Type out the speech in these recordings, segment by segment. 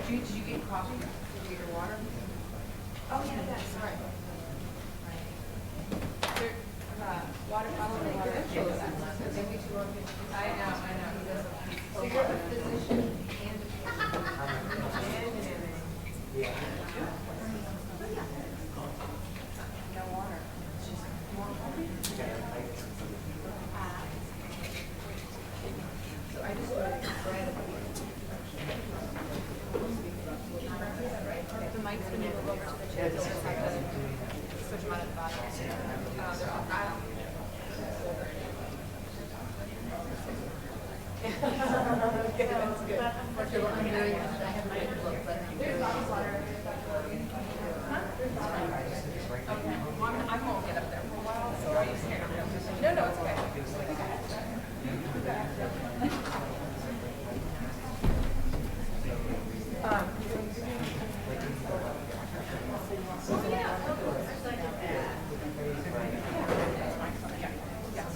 Did you get coffee? Did you get your water? Oh, yeah, that's right. Water bottle and water. I know. So you're a physician and a patient. Yeah. No water. More coffee? So I just ordered bread. The mic's going to move over to the chair. You'll just have to switch them out at the bottom. They're all aisle. Okay, that's good. Okay, well, I'm doing it. I have my book, but there's bottled water. Huh? Okay. Well, I won't get up there for a while, so I'll just stand up there. No, it's okay.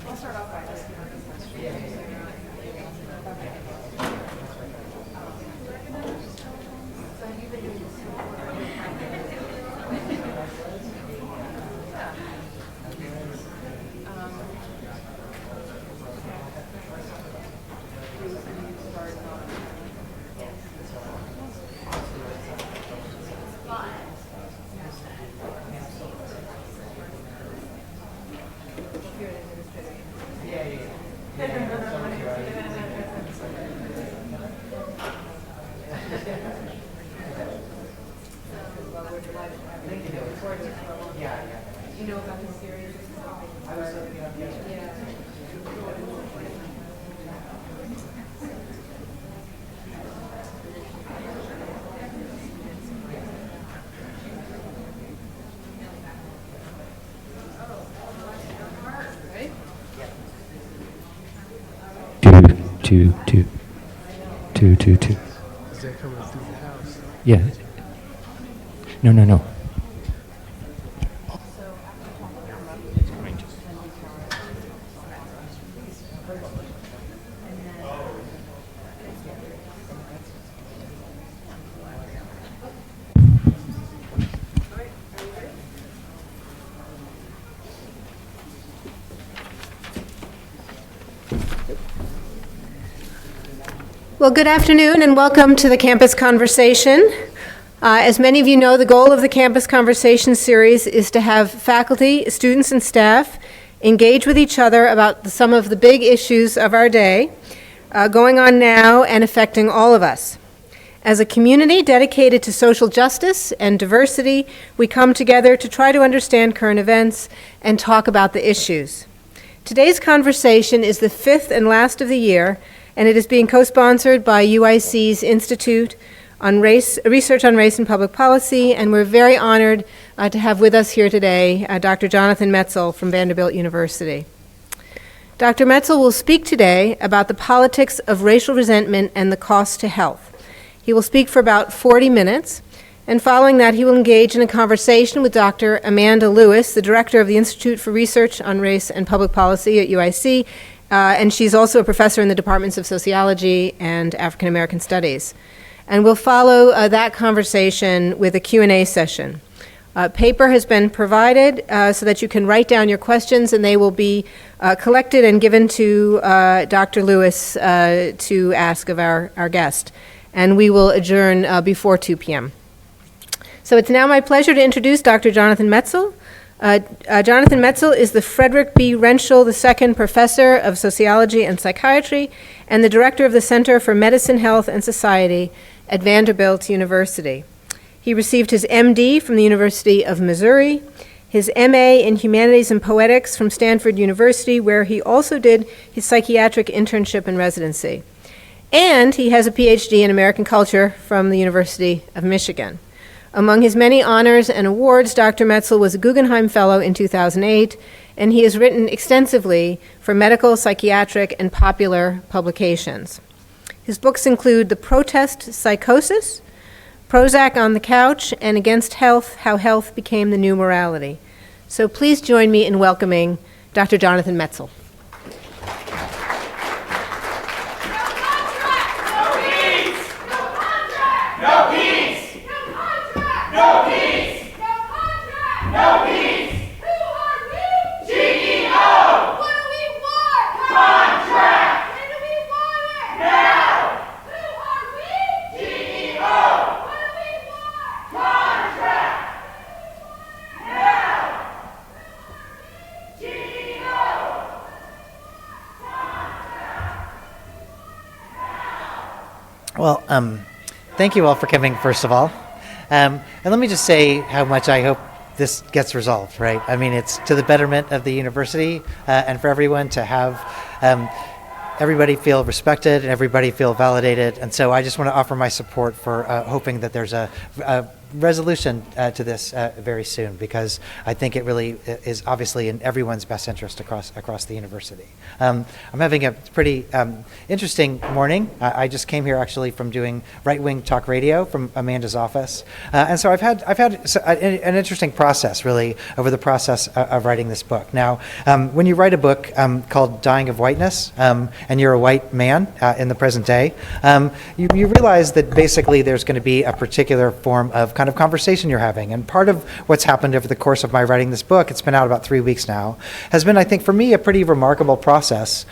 I'll start off by just you know about the series? I was looking up yesterday. Yeah. Two. Is that coming through the house? Yeah. No. Well, good afternoon and welcome to the Campus Conversation. As many of you know, the goal of the Campus Conversation series is to have faculty, students, and staff engage with each other about some of the big issues of our day going on now and affecting all of us. As a community dedicated to social justice and diversity, we come together to try to understand current events and talk about the issues. Today's conversation is the fifth and last of the year, and it is being co-sponsored by UIC's Institute on Research on Race and Public Policy, and we're very honored to have with us here today Dr. Jonathan Metzl from Vanderbilt University. Dr. Metzl will speak today about the politics of racial resentment and the cost to health. He will speak for about 40 minutes, and following that he will engage in a conversation with Dr. Amanda Lewis, the director of the Institute for Research on Race and Public Policy at UIC, and she's also a professor in the departments of sociology and African American studies. And we'll follow that conversation with a Q&A session. Paper has been provided so that you can write down your questions, and they will be collected and given to Dr. Lewis to ask of our guest. And we will adjourn before 2 p.m. So it's now my pleasure to introduce Dr. Jonathan Metzl. Jonathan Metzl is the Frederick B. Renschel II Professor of Sociology and Psychiatry and the Director of the Center for Medicine, Health, and Society at Vanderbilt University. He received his MD from the University of Missouri, his MA in Humanities and Poetics from Stanford University, where he also did his psychiatric internship and residency. And he has a PhD in American culture from the University of Michigan. Among his many honors and awards, Dr. Metzl was a Guggenheim Fellow in 2008, and he has written extensively for medical, psychiatric, and popular publications. His books include The Protest Psychosis, Prozac on the Couch, and Against Health, How Health Became the New Morality. So please join me in welcoming Dr. Jonathan Metzl. Well, thank you all for coming, first of all. And let me just say how much I hope this gets resolved, right? I mean, it's to the betterment of the university and for everyone to have everybody feel respected and everybody feel validated. And so I just want to offer my support for hoping that there's a resolution to this very soon, because I think it really is obviously in everyone's best interest across the university. I'm having a pretty interesting morning. I just came here actually from doing right-wing talk radio from Amanda's office, and so I've had an interesting process really over the process of writing this book. Now, when you write a book called "Dying of Whiteness," and you're a white man in the present day, you realize that basically there's going to be a particular form of kind of conversation you're having. And part of what's happened over the course of my writing this book, it's been out about 3 weeks now, has been, I think, for me, a pretty remarkable process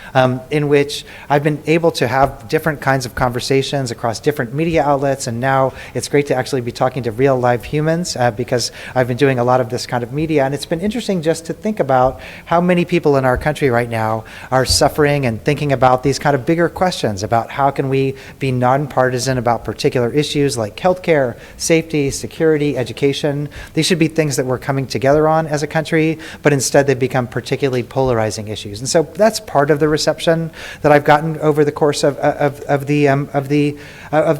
in which I've been able to have different kinds of conversations across different media outlets. And now it's great to actually be talking to real live humans because I've been doing a lot of this kind of media. And it's been interesting just to think about how many people in our country right now are suffering and thinking about these kind of bigger questions about how can we be nonpartisan about particular issues like healthcare, safety, security, education. These should be things that we're coming together on as a country, but instead they've become particularly polarizing issues. And so that's part of the reception that I've gotten over the course of the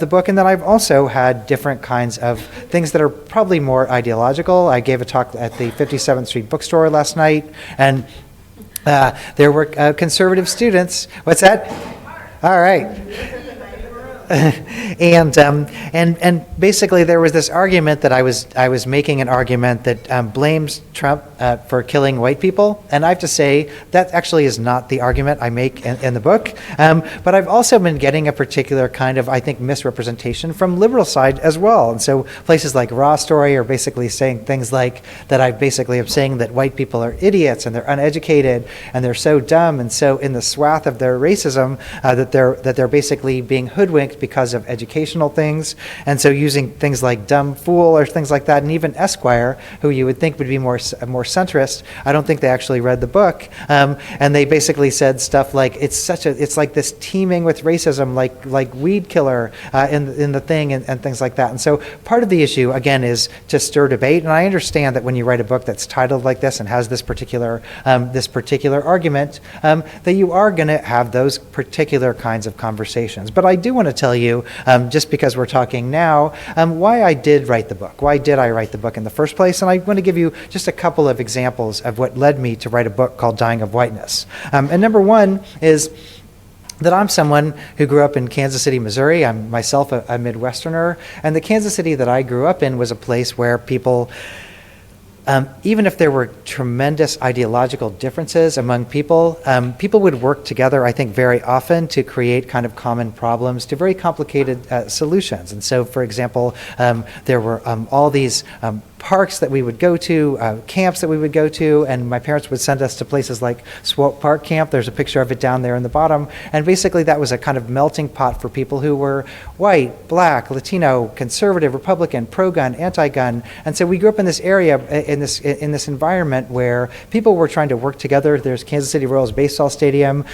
book. And then I've also had different kinds of things that are probably more ideological. I gave a talk at the 57th Street bookstore last night, and there were conservative students. What's that? All right. And basically there was this argument that I was making an argument that blames Trump for killing white people, and I have to say that actually is not the argument I make in the book. But I've also been getting a particular kind of, I think, misrepresentation from liberal side as well. And so places like Raw Story are basically saying things like that I basically am saying that white people are idiots and they're uneducated and they're so dumb, and so in the swath of their racism that they're basically being hoodwinked because of educational things, and so using things like dumb fool or things like that, and even Esquire, who you would think would be more centrist, I don't think they actually read the book. And they basically said stuff like, it's like this teeming with racism, like weed killer in the thing, and things like that. And so part of the issue, again, is to stir debate. And I understand that when you write a book that's titled like this and has this particular argument, that you are going to have those particular kinds of conversations. But I do want to tell you, just because we're talking now, why I did write the book. Why did I write the book in the first place? And I want to give you just a couple of examples of what led me to write a book called Dying of Whiteness. And number one is that I'm someone who grew up in Kansas City, Missouri. I'm myself a Midwesterner. And the Kansas City that I grew up in was a place where people, even if there were tremendous ideological differences among people, people would work together, I think, very often to create kind of common problems to very complicated solutions. And so, for example, there were all these parks that we would go to, camps that we would go to, and my parents would send us to places like Swope Park Camp. There's a picture of it down there in the bottom. And basically that was a kind of melting pot for people who were white, black, Latino, conservative, Republican, pro-gun, anti-gun. And so we grew up in this area, in this environment where people were trying to work together. There's Kansas City Royals baseball stadium.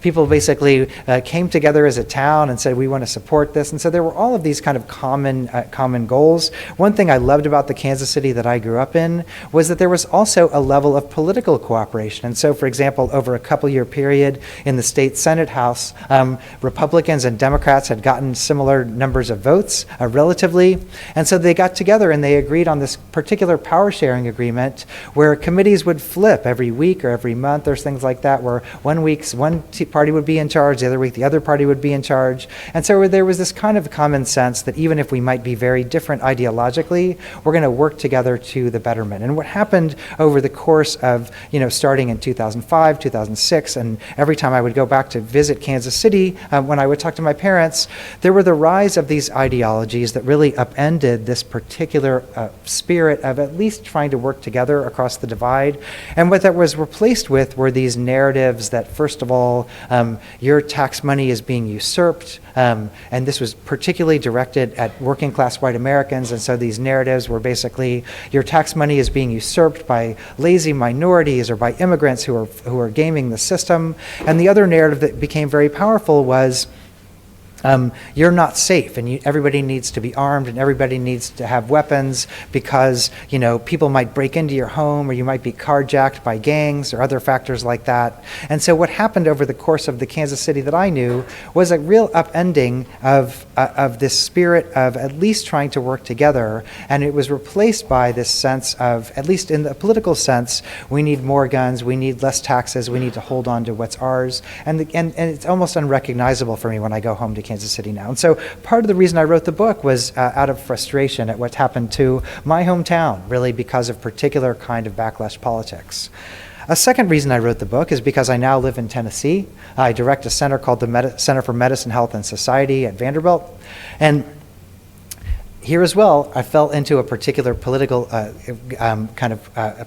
People basically came together as a town and said, we want to support this. And so there were all of these kind of common goals. One thing I loved about the Kansas City that I grew up in was that there was also a level of political cooperation. And so, for example, over a couple-year period in the state Senate House, Republicans and Democrats had gotten similar numbers of votes, relatively. And so they got together and they agreed on this particular power-sharing agreement where committees would flip every week or every month. There's things like that where one week one party would be in charge, the other week the other party would be in charge. And so there was this kind of common sense that even if we might be very different ideologically, we're going to work together to the betterment. And what happened over the course of, starting in 2005, 2006, and every time I would go back to visit Kansas City, when I would talk to my parents, there were the rise of these ideologies that really upended this particular spirit of at least trying to work together across the divide. And what that was replaced with were these narratives that, first of all, your tax money is being usurped, and this was particularly directed at working class white Americans. And so these narratives were basically, your tax money is being usurped by lazy minorities or by immigrants who are gaming the system. And the other narrative that became very powerful was, you're not safe, and everybody needs to be armed, and everybody needs to have weapons because people might break into your home, or you might be carjacked by gangs or other factors like that. And so what happened over the course of the Kansas City that I knew was a real upending of this spirit of at least trying to work together, and it was replaced by this sense of, at least in the political sense, we need more guns, we need less taxes, we need to hold on to what's ours, and it's almost unrecognizable for me when I go home to Kansas City now. And so part of the reason I wrote the book was out of frustration at what happened to my hometown, really because of particular kind of backlash politics. A second reason I wrote the book is because I now live in Tennessee. I direct a center called the Center for Medicine, Health, and Society at Vanderbilt. And here as well, I fell into a particular political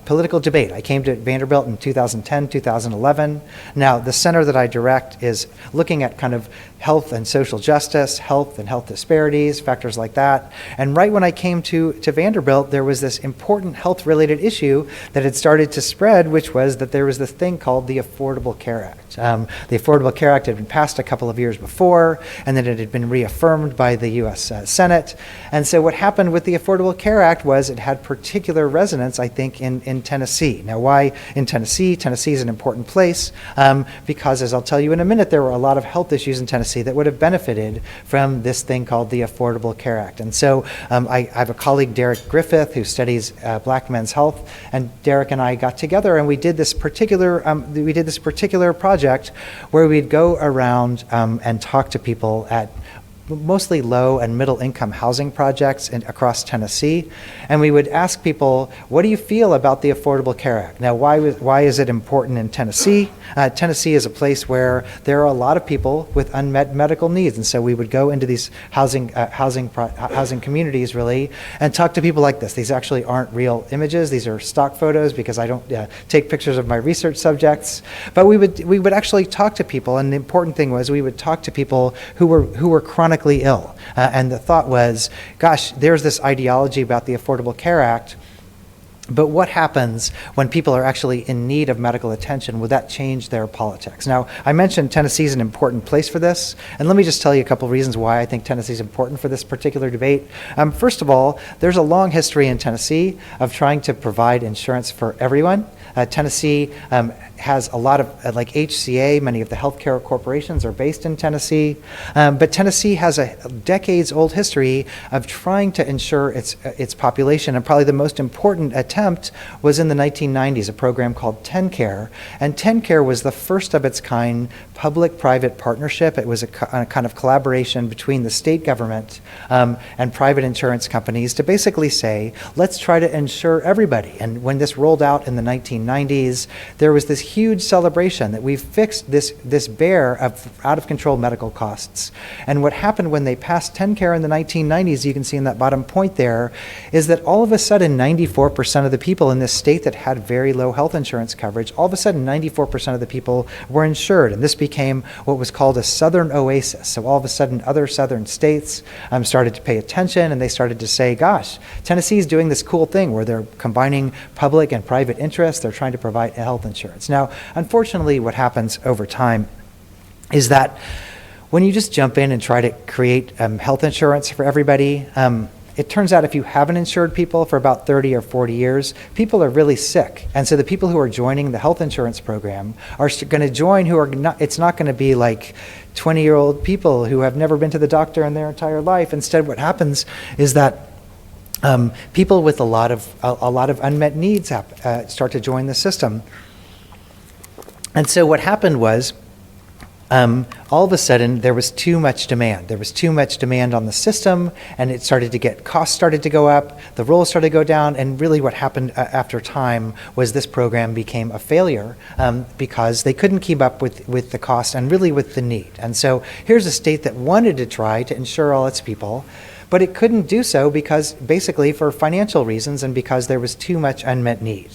political debate. I came to Vanderbilt in 2010, 2011. Now, the center that I direct is looking at kind of health and social justice, health and health disparities, factors like that. And right when I came to Vanderbilt, there was this important health-related issue that had started to spread, which was that there was this thing called the Affordable Care Act. The Affordable Care Act had been passed a couple of years before, and then it had been reaffirmed by the U.S. Senate. And so what happened with the Affordable Care Act was it had particular resonance, I think, in Tennessee. Now, why in Tennessee? Tennessee is an important place because, as I'll tell you in a minute, there were a lot of health issues in Tennessee that would have benefited from this thing called the Affordable Care Act. And so I have a colleague, Derek Griffith, who studies black men's health, and Derek and I got together and we did this particular project where we'd go around and talk to people at mostly low and middle income housing projects across Tennessee. And we would ask people, what do you feel about the Affordable Care Act? Now, why is it important in Tennessee? Tennessee is a place where there are a lot of people with unmet medical needs. And so we would go into these housing communities, really, and talk to people like this. These actually aren't real images. These are stock photos because I don't take pictures of my research subjects. But we would actually talk to people. And the important thing was we would talk to people who were chronically ill. And the thought was, gosh, there's this ideology about the Affordable Care Act But what happens when people are actually in need of medical attention? Would that change their politics? Now, I mentioned Tennessee is an important place for this, and let me just tell you a couple reasons why I think Tennessee is important for this particular debate. First of all, there's a long history in Tennessee of trying to provide insurance for everyone. Tennessee has a lot of, like HCA, many of the healthcare corporations are based in Tennessee, but Tennessee has a decades-old history of trying to insure its population, and probably the most important attempt was in the 1990s, a program called TennCare, and TennCare was the first of its kind public-private partnership. It was a kind of collaboration between the state government and private insurance companies to basically say, let's try to insure everybody. And when this rolled out in the 1990s, there was this huge celebration that we've fixed this bear of out-of-control medical costs. And what happened when they passed TennCare in the 1990s, you can see in that bottom point there, is that all of a sudden 94% of the people in this state that had very low health insurance coverage, all of a sudden 94% of the people were insured. And this became what was called a Southern oasis. So all of a sudden other Southern states started to pay attention, and they started to say, gosh, Tennessee's doing this cool thing where they're combining public and private interests. They're trying to provide health insurance. Now, unfortunately, what happens over time is that when you just jump in and try to create health insurance for everybody, it turns out if you haven't insured people for about 30 or 40 years, people are really sick. And so the people who are joining the health insurance program are going to join who are not, it's not going to be like 20-year-old people who have never been to the doctor in their entire life. Instead, what happens is that people with a lot of unmet needs start to join the system. And so what happened was, all of a sudden, there was too much demand. There was too much demand on the system, and it started to get, costs started to go up, the rolls started to go down, and really what happened after time was this program became a failure because they couldn't keep up with the cost and really with the need. And so here's a state that wanted to try to insure all its people, but it couldn't do so because basically for financial reasons and because there was too much unmet need.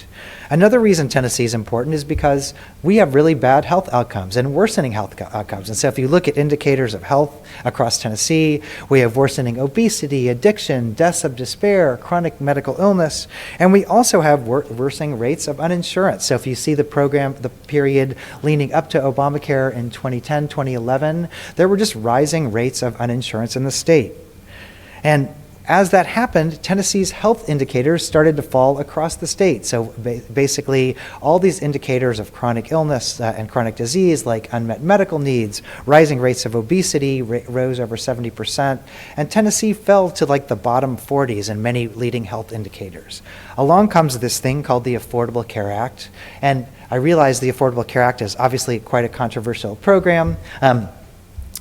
Another reason Tennessee is important is because we have really bad health outcomes and worsening health outcomes. And so if you look at indicators of health across Tennessee, we have worsening obesity, addiction, deaths of despair, chronic medical illness, and we also have worsening rates of uninsurance. So if you see the program, the period leading up to Obamacare in 2010, 2011, there were just rising rates of uninsurance in the state. And as that happened, Tennessee's health indicators started to fall across the state. So basically, all these indicators of chronic illness and chronic disease, like unmet medical needs, rising rates of obesity rose over 70%, and Tennessee fell to like the bottom 40s in many leading health indicators. Along comes this thing called the Affordable Care Act, and I realize the Affordable Care Act is obviously quite a controversial program.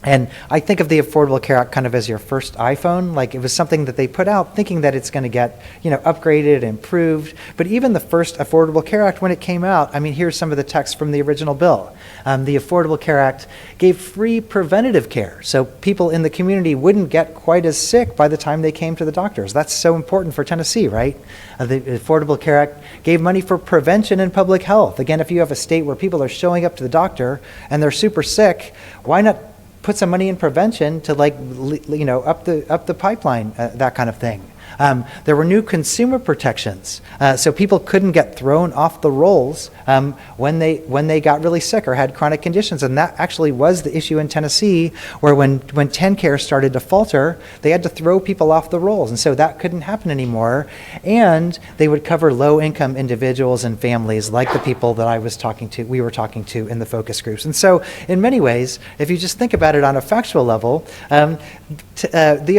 And I think of the Affordable Care Act kind of as your first iPhone. Like it was something that they put out thinking that it's going to get, upgraded, improved. But even the first Affordable Care Act, when it came out, I mean, here's some of the text from the original bill. The Affordable Care Act gave free preventative care. So people in the community wouldn't get quite as sick by the time they came to the doctors. That's so important for Tennessee, right? The Affordable Care Act gave money for prevention and public health. Again, if you have a state where people are showing up to the doctor and they're super sick, why not put some money in prevention to up the pipeline, that kind of thing. There were new consumer protections, so people couldn't get thrown off the rolls when they got really sick or had chronic conditions, and that actually was the issue in Tennessee, where when TennCare started to falter, they had to throw people off the rolls, and so that couldn't happen anymore. And they would cover low-income individuals and families like the people that we were talking to in the focus groups. And so, in many ways, if you just think about it on a factual level, the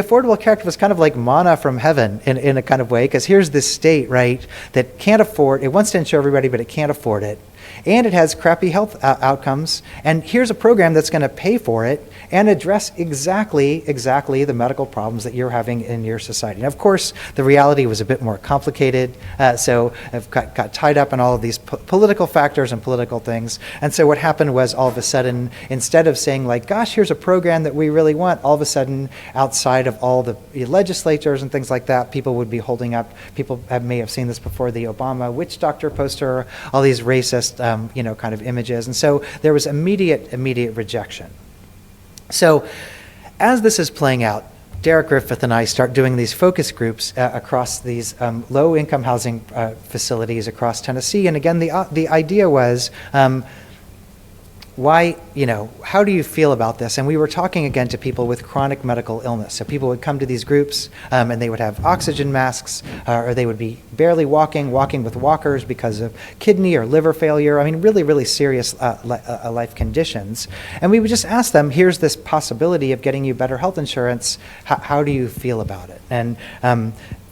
Affordable Care Act was kind of like manna from heaven in a kind of way, because here's this state, right, that can't afford, it wants to insure everybody, but it can't afford it. And it has crappy health outcomes. And here's a program that's going to pay for it and address exactly the medical problems that you're having in your society. Now, of course, the reality was a bit more complicated. So I've got tied up in all of these political factors and political things. And so what happened was all of a sudden, instead of saying like, gosh, here's a program that we really want, all of a sudden, outside of all the legislatures and things like that, people would be holding up, people may have seen this before, the Obama witch doctor poster, all these racist kind of images. And so there was immediate rejection. So as this is playing out, Derek Griffith and I start doing these focus groups across these low-income housing facilities across Tennessee. And again, the idea was, why, how do you feel about this? And we were talking again to people with chronic medical illness. So people would come to these groups and they would have oxygen masks, or they would be barely walking with walkers because of kidney or liver failure. I mean, really, really serious life conditions. And we would just ask them, here's this possibility of getting you better health insurance. How do you feel about it? And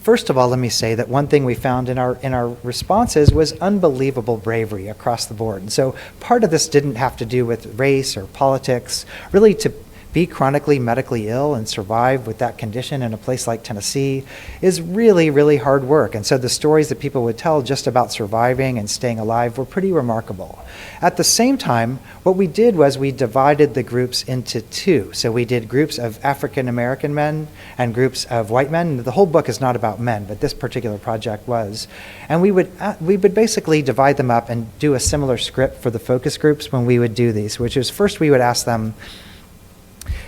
first of all, let me say that one thing we found in our responses was unbelievable bravery across the board. And so part of this didn't have to do with race or politics. Really, to be chronically medically ill and survive with that condition in a place like Tennessee is really, really hard work. And so the stories that people would tell just about surviving and staying alive were pretty remarkable. At the same time, what we did was we divided the groups into two. So we did groups of African American men and groups of white men. The whole book is not about men, but this particular project was. And we would basically divide them up and do a similar script for the focus groups when we would do these, which is first we would ask them,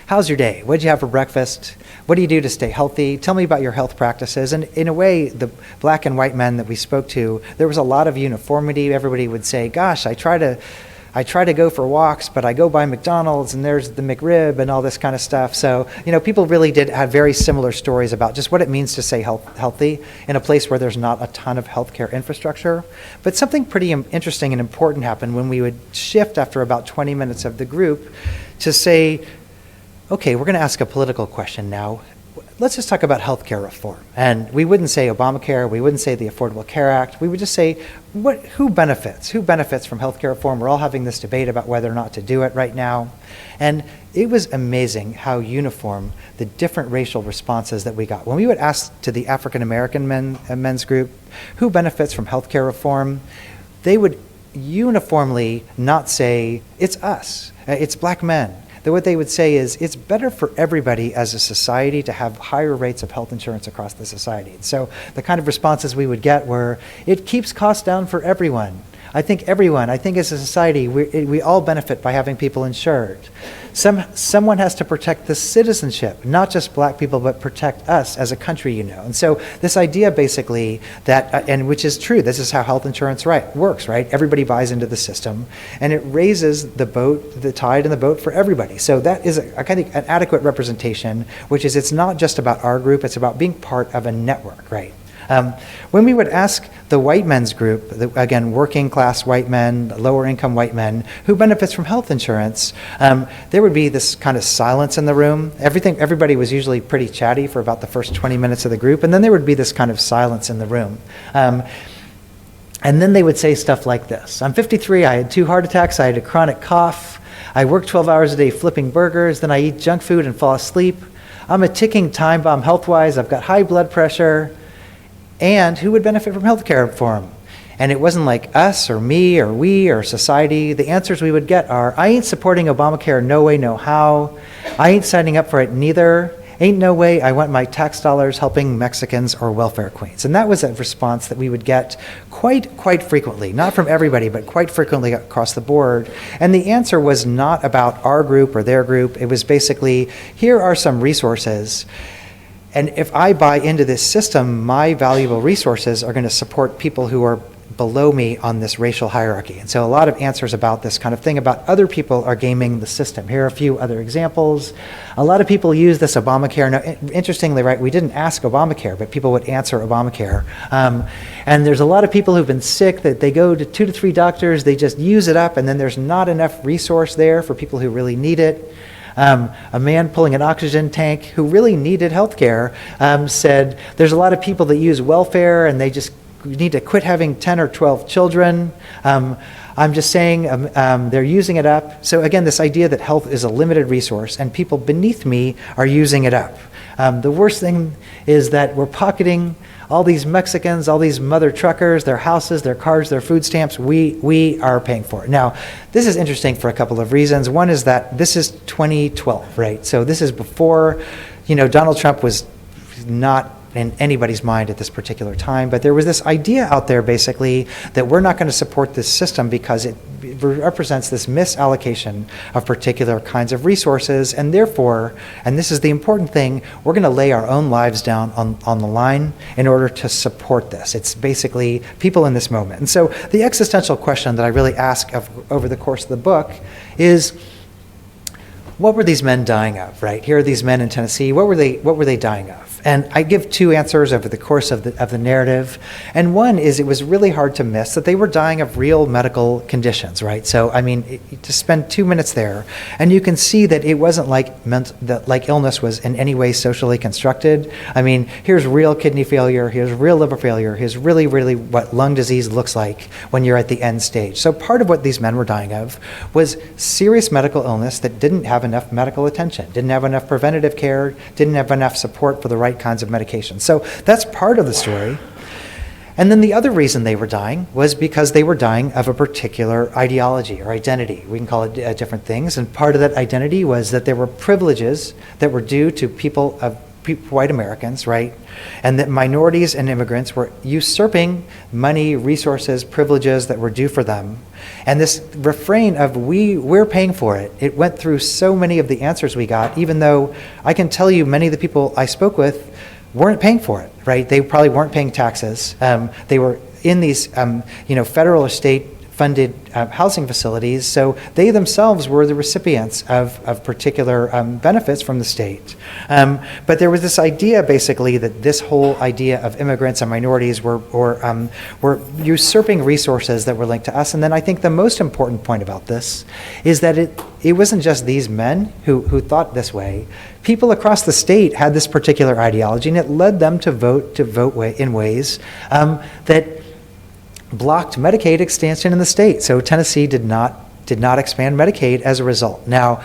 how's your day? What did you have for breakfast? What do you do to stay healthy? Tell me about your health practices. And in a way, the black and white men that we spoke to, there was a lot of uniformity. Everybody would say, gosh, I try to go for walks, but I go by McDonald's and there's the McRib and all this kind of stuff. So, people really did have very similar stories about just what it means to stay healthy in a place where there's not a ton of healthcare infrastructure. But something pretty interesting and important happened when we would shift after about 20 minutes of the group to say, okay, we're going to ask a political question now. Let's just talk about healthcare reform. And we wouldn't say Obamacare, we wouldn't say the Affordable Care Act. We would just say, who benefits? Who benefits from healthcare reform? We're all having this debate about whether or not to do it right now. And it was amazing how uniform the different racial responses that we got. When we would ask to the African American men's group, who benefits from healthcare reform? They would uniformly not say, it's us, it's black men. What they would say is, it's better for everybody as a society to have higher rates of health insurance across the society. So the kind of responses we would get were, it keeps costs down for everyone. I think as a society, we all benefit by having people insured. Someone has to protect the citizenship, not just black people, but protect us as a country, And so this idea basically that, and which is true, this is how health insurance works, right? Everybody buys into the system and it raises the tide in the boat for everybody. So that is a kind of an adequate representation, which is it's not just about our group, it's about being part of a network, right? When we would ask the white men's group, again, working class white men, lower income white men, who benefits from health insurance, there would be this kind of silence in the room. Everybody was usually pretty chatty for about the first 20 minutes of the group, and then there would be this kind of silence in the room. And then they would say stuff like this. I'm 53, I had 2 heart attacks, I had a chronic cough, I work 12 hours a day flipping burgers, then I eat junk food and fall asleep. I'm a ticking time bomb health-wise, I've got high blood pressure. And who would benefit from healthcare reform? And it wasn't like us or me or we or society. The answers we would get are, I ain't supporting Obamacare, no way, no how. I ain't signing up for it neither. Ain't no way I want my tax dollars helping Mexicans or welfare queens. And that was a response that we would get quite frequently, not from everybody, but quite frequently across the board. And the answer was not about our group or their group. It was basically, here are some resources. And if I buy into this system, my valuable resources are going to support people who are below me on this racial hierarchy. And so a lot of answers about this kind of thing about other people are gaming the system. Here are a few other examples. A lot of people use this Obamacare. Now, interestingly, right, we didn't ask Obamacare, but people would answer Obamacare. And there's a lot of people who've been sick that they go to 2 to 3 doctors, they just use it up, and then there's not enough resource there for people who really need it. A man pulling an oxygen tank who really needed health care said, there's a lot of people that use welfare and they just need to quit having 10 or 12 children. I'm just saying they're using it up. So again, this idea that health is a limited resource and people beneath me are using it up. The worst thing is that we're pocketing all these Mexicans, all these mother truckers, their houses, their cars, their food stamps, we are paying for it. Now, this is interesting for a couple of reasons. One is that this is 2012, right? So this is before, Donald Trump was not in anybody's mind at this particular time, but there was this idea out there basically that we're not going to support this system because represents this misallocation of particular kinds of resources, and therefore, and this is the important thing, we're going to lay our own lives down on the line in order to support this. It's basically people in this moment. And so the existential question that I really ask over the course of the book is, what were these men dying of, right? Here are these men in Tennessee. What were they dying of? And I give two answers over the course of the narrative. And one is, it was really hard to miss that they were dying of real medical conditions, right? So, I mean, to spend 2 minutes there, and you can see that it wasn't like illness was in any way socially constructed. I mean, here's real kidney failure, here's real liver failure, here's really, really what lung disease looks like when you're at the end stage. So part of what these men were dying of was serious medical illness that didn't have enough medical attention, didn't have enough preventative care, didn't have enough support for the right kinds of medication. So that's part of the story. And then the other reason they were dying was because they were dying of a particular ideology or identity. We can call it different things. And part of that identity was that there were privileges that were due to white Americans, right? And that minorities and immigrants were usurping money, resources, privileges that were due for them. And this refrain of we're paying for it, it went through so many of the answers we got, even though I can tell you many of the people I spoke with weren't paying for it, right? They probably weren't paying taxes. They were in these, federal or state funded housing facilities, so they themselves were the recipients of particular benefits from the state. But there was this idea, basically, that this whole idea of immigrants and minorities were usurping resources that were linked to us. And then I think the most important point about this is that it wasn't just these men who thought this way. People across the state had this particular ideology, and it led them to vote in ways that blocked Medicaid expansion in the state. So Tennessee did not expand Medicaid as a result. Now,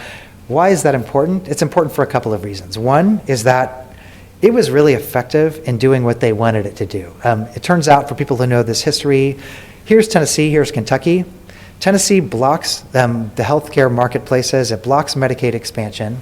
why is that important? It's important for a couple of reasons. One is that it was really effective in doing what they wanted it to do. It turns out, for people who know this history, here's Tennessee, here's Kentucky. Tennessee blocks the healthcare marketplaces, it blocks Medicaid expansion.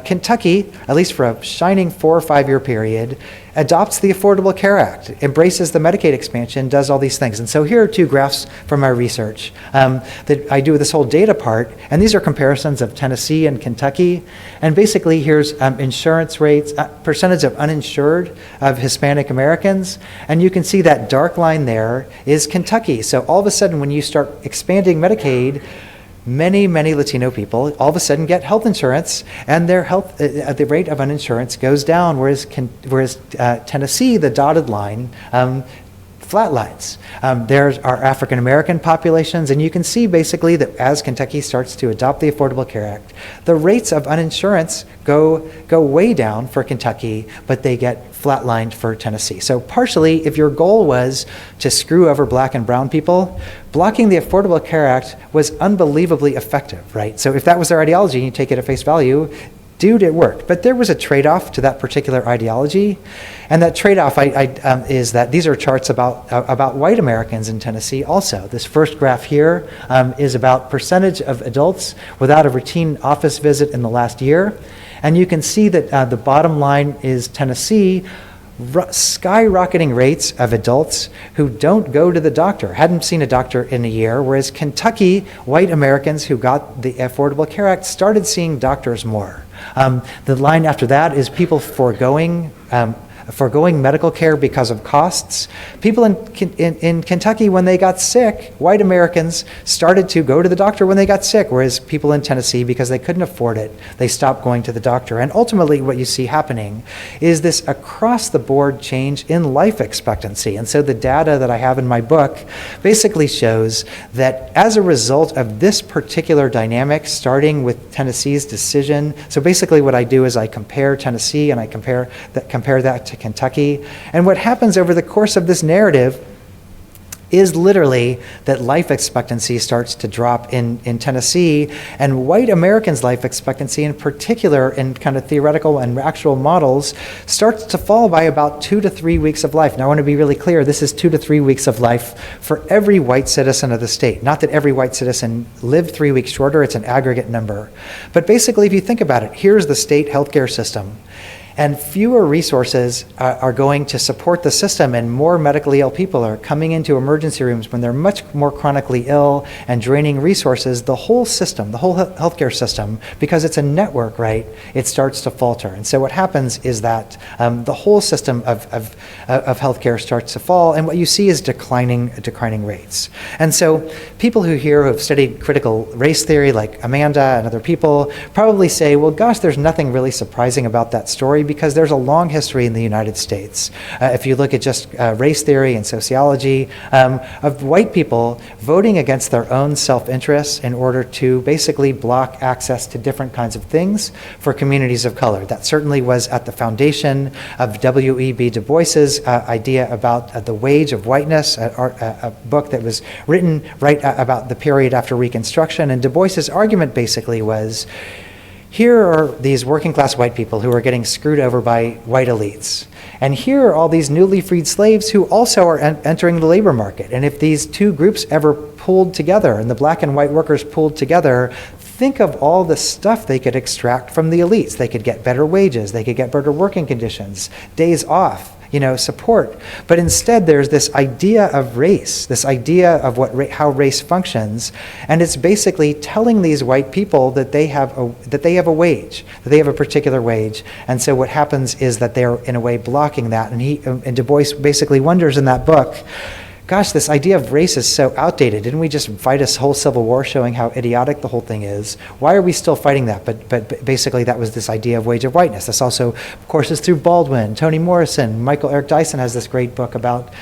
Kentucky, at least for a shining 4 or 5 year period, adopts the Affordable Care Act, embraces the Medicaid expansion, does all these things. And so here are two graphs from my research that I do with this whole data part, and these are comparisons of Tennessee and Kentucky. And basically here's insurance rates, percentage of uninsured of Hispanic Americans, and you can see that dark line there is Kentucky. So all of a sudden, when you start expanding Medicaid, many Latino people all of a sudden get health insurance, and their the rate of uninsurance goes down, whereas Tennessee, the dotted line, flatlines. There's our African American populations, and you can see basically that as Kentucky starts to adopt the Affordable Care Act, the rates of uninsurance go way down for Kentucky, but they get flatlined for Tennessee. So partially, if your goal was to screw over black and brown people, blocking the Affordable Care Act was unbelievably effective, right? So if that was their ideology, and you take it at face value, dude, it worked. But there was a trade-off to that particular ideology, and that trade-off is that these are charts about white Americans in Tennessee also. This first graph here is about percentage of adults without a routine office visit in the last year. And you can see that the bottom line is Tennessee, skyrocketing rates of adults who don't go to the doctor, hadn't seen a doctor in a year, whereas Kentucky, white Americans who got the Affordable Care Act started seeing doctors more. The line after that is people foregoing medical care because of costs. People in Kentucky, when they got sick, white Americans started to go to the doctor when they got sick, whereas people in Tennessee, because they couldn't afford it, they stopped going to the doctor. And ultimately what you see happening is this across-the-board change in life expectancy. And so the data that I have in my book basically shows that as a result of this particular dynamic, starting with Tennessee's decision, so basically what I do is I compare Tennessee and I compare that to Kentucky. And what happens over the course of this narrative is literally that life expectancy starts to drop in Tennessee, and white Americans' life expectancy in particular, in kind of theoretical and actual models, starts to fall by about 2 to 3 weeks of life. Now I want to be really clear, this is 2 to 3 weeks of life for every white citizen of the state. Not that every white citizen lived 3 weeks shorter, it's an aggregate number. But basically, if you think about it, here's the state healthcare system. And fewer resources are going to support the system, and more medically ill people are coming into emergency rooms when they're much more chronically ill and draining resources. The whole system, the whole healthcare system, because it's a network, right, it starts to falter. And so what happens is that the whole system of healthcare starts to fall, and what you see is declining rates. And so people who have studied critical race theory, like Amanda and other people, probably say, well, gosh, there's nothing really surprising about that story, because there's a long history in the United States. If you look at just race theory and sociology, of white people voting against their own self-interests in order to basically block access to different kinds of things for communities of color. That certainly was at the foundation of W.E.B. Du Bois's idea about the wage of whiteness, a book that was written right about the period after Reconstruction. And Du Bois's argument basically was, here are these working class white people who are getting screwed over by white elites. And here are all these newly freed slaves who also are entering the labor market. And if these two groups ever pulled together, and the black and white workers pulled together, think of all the stuff they could extract from the elites. They could get better wages, they could get better working conditions, days off, support. But instead, there's this idea of race, this idea of how race functions, and it's basically telling these white people that they have a wage, that they have a particular wage. And so what happens is that they're in a way blocking that. And Du Bois basically wonders in that book, gosh, this idea of race is so outdated. Didn't we just fight a whole civil war showing how idiotic the whole thing is? Why are we still fighting that? But basically that was this idea of wage of whiteness. This also, of course, is through Baldwin, Toni Morrison, Michael Eric Dyson has this great book about,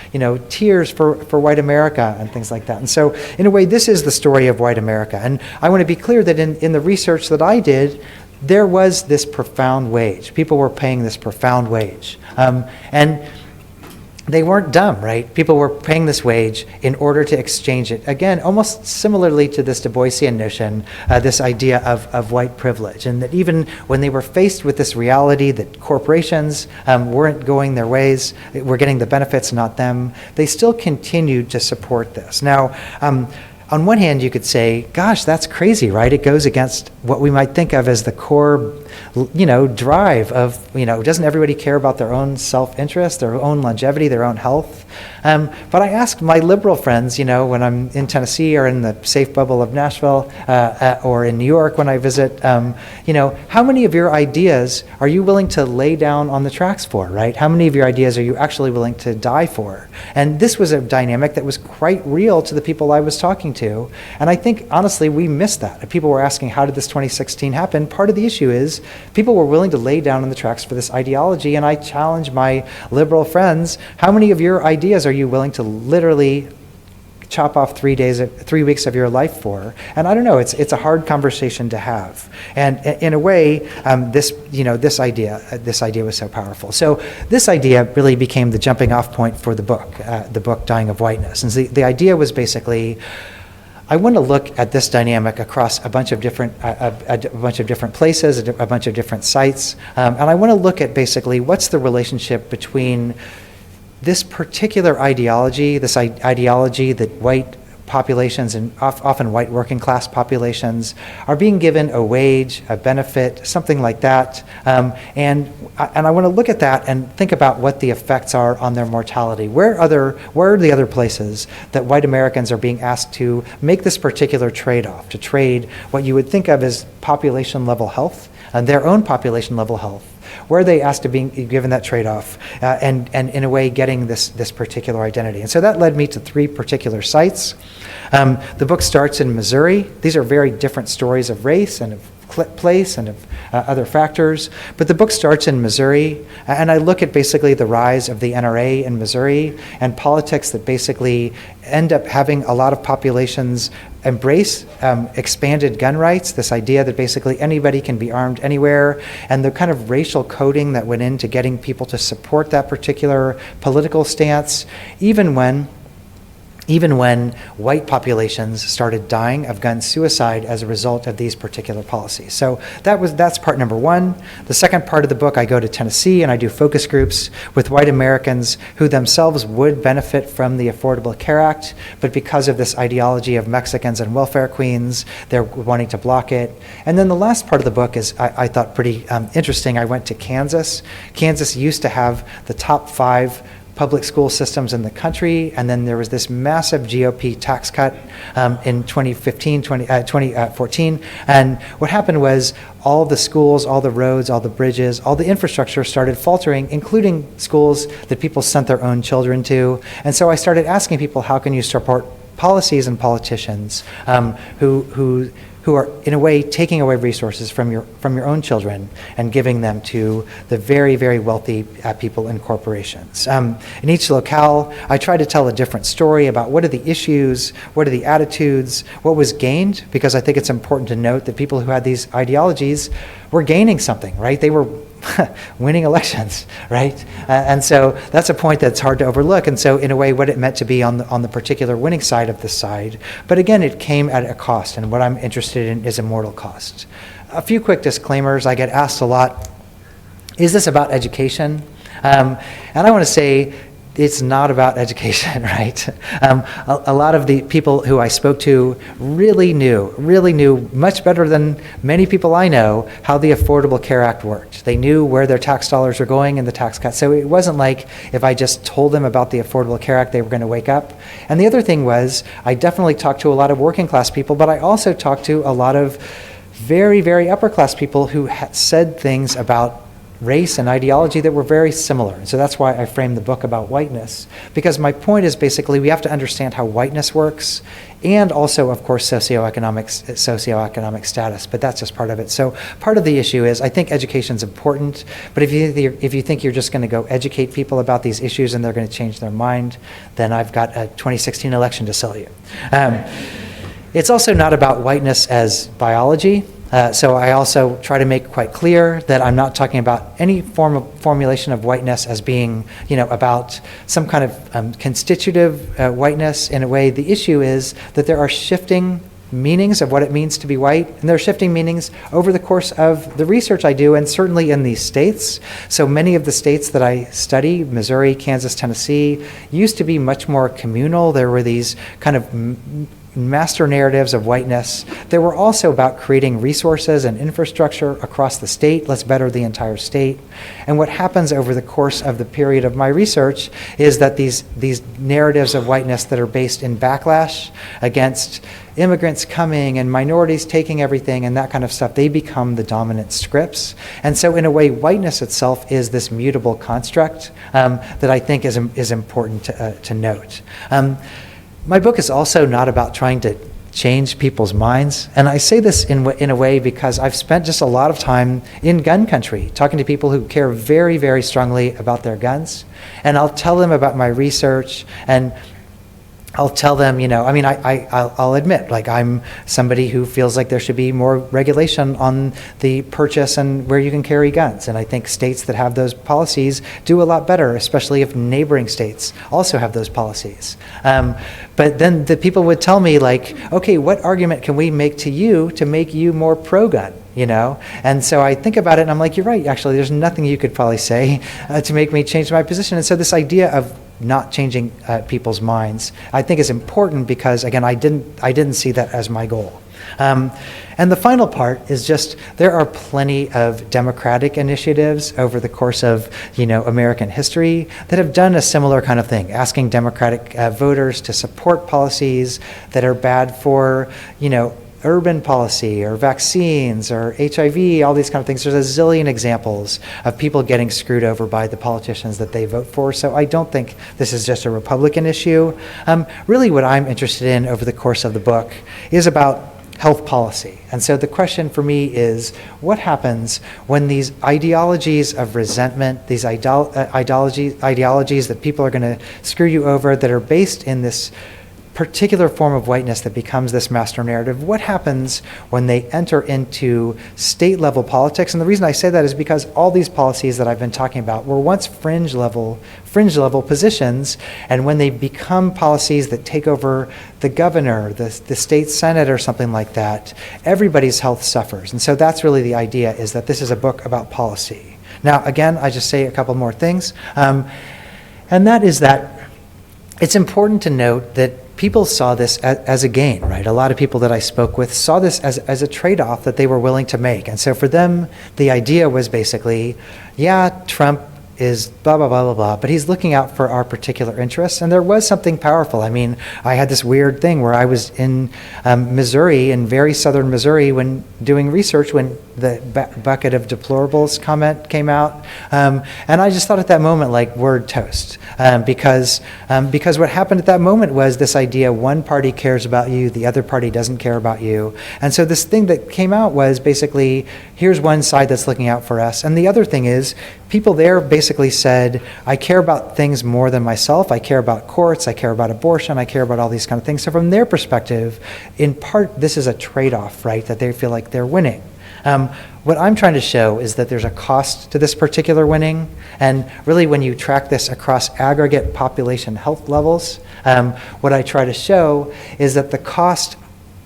tears for white America and things like that. And so in a way, this is the story of white America. And I want to be clear that in the research that I did, there was this profound wage. People were paying this profound wage. And they weren't dumb, right? People were paying this wage in order to exchange it. Again, almost similarly to this Du Boisian notion, this idea of white privilege. And that even when they were faced with this reality that corporations weren't going their ways, were getting the benefits, not them, they still continued to support this. Now, on one hand, you could say, gosh, that's crazy, right? It goes against what we might think of as the core, drive of, doesn't everybody care about their own self-interest, their own longevity, their own health? But I ask my liberal friends, when I'm in Tennessee or in the safe bubble of Nashville or in New York when I visit, how many of your ideas are you willing to lay down on the tracks for, right? How many of your ideas are you actually willing to die for? And this was a dynamic that was quite real to the people I was talking to. And I think, honestly, we missed that. If people were asking, how did this 2016 happen? Part of the issue is people were willing to lay down on the tracks for this ideology. And I challenge my liberal friends, how many of your ideas are you willing to literally chop off 3 weeks of your life for? And I don't know, it's a hard conversation to have. And in a way, this idea was so powerful. So this idea really became the jumping off point for the book Dying of Whiteness. And the idea was basically, I want to look at this dynamic across a bunch of different places, a bunch of different sites, and I want to look at basically what's the relationship between this particular ideology, that white populations and often white working class populations are being given a wage, a benefit, something like that, and I want to look at that and think about what the effects are on their mortality. Where are the other places that white Americans are being asked to make this particular trade-off, to trade what you would think of as population level health, and their own population level health? Where are they asked to be given that trade-off and in a way getting this particular identity? And so that led me to 3 particular sites. The book starts in Missouri. These are very different stories of race and of place and of other factors. But the book starts in Missouri, and I look at basically the rise of the NRA in Missouri and politics that basically end up having a lot of populations embrace expanded gun rights, this idea that basically anybody can be armed anywhere, and the kind of racial coding that went into getting people to support that particular political stance, even when even when white populations started dying of gun suicide as a result of these particular policies. So that's part number one. The second part of the book, I go to Tennessee and I do focus groups with white Americans who themselves would benefit from the Affordable Care Act, but because of this ideology of Mexicans and welfare queens, they're wanting to block it. And then the last part of the book is, I thought, pretty interesting. I went to Kansas. Kansas used to have the top 5 public school systems in the country, and then there was this massive GOP tax cut in 2014, and what happened was all the schools, all the roads, all the bridges, all the infrastructure started faltering, including schools that people sent their own children to. And so I started asking people, how can you support policies and politicians who are, in a way, taking away resources from your own children and giving them to the very, very wealthy people and corporations. In each locale, I try to tell a different story about what are the issues, what are the attitudes, what was gained, because I think it's important to note that people who had these ideologies were gaining something, right? They were winning elections, right? And so that's a point that's hard to overlook. And so in a way, what it meant to be on the particular winning side of the side. But again, it came at a cost, and what I'm interested in is a mortal cost. A few quick disclaimers. I get asked a lot, is this about education? And I want to say, it's not about education, right? A lot of the people who I spoke to really knew much better than many people I know how the Affordable Care Act worked. They knew where their tax dollars were going in the tax cut. So it wasn't like if I just told them about the Affordable Care Act, they were going to wake up. And the other thing was, I definitely talked to a lot of working class people, but I also talked to a lot of very, very upper class people who said things about race and ideology that were very similar. And so that's why I framed the book about whiteness, because my point is basically we have to understand how whiteness works, and also, of course, socioeconomic status, but that's just part of it. So part of the issue is, I think education is important, but if you think you're just going to go educate people about these issues and they're going to change their mind, then I've got a 2016 election to sell you. It's also not about whiteness as biology. So I also try to make quite clear that I'm not talking about any formulation of whiteness as being, about some kind of constitutive whiteness. In a way, the issue is that there are shifting meanings of what it means to be white, and there are shifting meanings over the course of the research I do, and certainly in these states. So many of the states that I study, Missouri, Kansas, Tennessee, used to be much more communal. There were these kind of master narratives of whiteness. They were also about creating resources and infrastructure across the state. Let's better the entire state. And what happens over the course of the period of my research is that these narratives of whiteness that are based in backlash against immigrants coming and minorities taking everything and that kind of stuff, they become the dominant scripts. And so in a way, whiteness itself is this mutable construct that I think is important to note. My book is also not about trying to change people's minds. And I say this in a way because I've spent just a lot of time in gun country, talking to people who care very, very strongly about their guns. And I'll tell them about my research, and I'll tell them, I'll admit, like, I'm somebody who feels like there should be more regulation on the purchase and where you can carry guns. And I think states that have those policies do a lot better, especially if neighboring states also have those policies. But then the people would tell me, like, okay, what argument can we make to you to make you more pro-gun? And so I think about it and I'm like, you're right, actually, there's nothing you could probably say to make me change my position. And so this idea of not changing people's minds, I think, is important because, again, I didn't see that as my goal. And the final part is just, there are plenty of democratic initiatives over the course of, American history that have done a similar kind of thing, asking Democratic voters to support policies that are bad for, urban policy or vaccines or HIV, all these kind of things. There's a zillion examples of people getting screwed over by the politicians that they vote for. So I don't think this is just a Republican issue. Really what I'm interested in over the course of the book is about health policy. And so the question for me is, what happens when these ideologies of resentment, these ideologies that people are going to screw you over, that are based in this particular form of whiteness that becomes this master narrative, what happens when they enter into state level politics? And the reason I say that is because all these policies that I've been talking about were once fringe level positions, and when they become policies that take over the governor, the state senate, or something like that, everybody's health suffers. And so that's really the idea, is that this is a book about policy. Now, again, I just say a couple more things, and that is that it's important to note that people saw this as a gain, right? A lot of people that I spoke with saw this as a trade-off that they were willing to make. And so for them, the idea was basically, yeah, Trump is blah, blah, blah, blah, blah, but he's looking out for our particular interests. And there was something powerful. I mean, I had this weird thing where I was in Missouri, in very southern Missouri, when doing research, when the bucket of deplorables comment came out. And I just thought at that moment, like, word toast. Because what happened at that moment was this idea, one party cares about you, the other party doesn't care about you. And so this thing that came out was basically, here's one side that's looking out for us. And the other thing is, people there basically said, I care about things more than myself. I care about courts. I care about abortion. I care about all these kind of things. So from their perspective, in part, this is a trade-off, right, that they feel like they're winning. What I'm trying to show is that there's a cost to this particular winning. And really, when you track this across aggregate population health levels, what I try to show is that the cost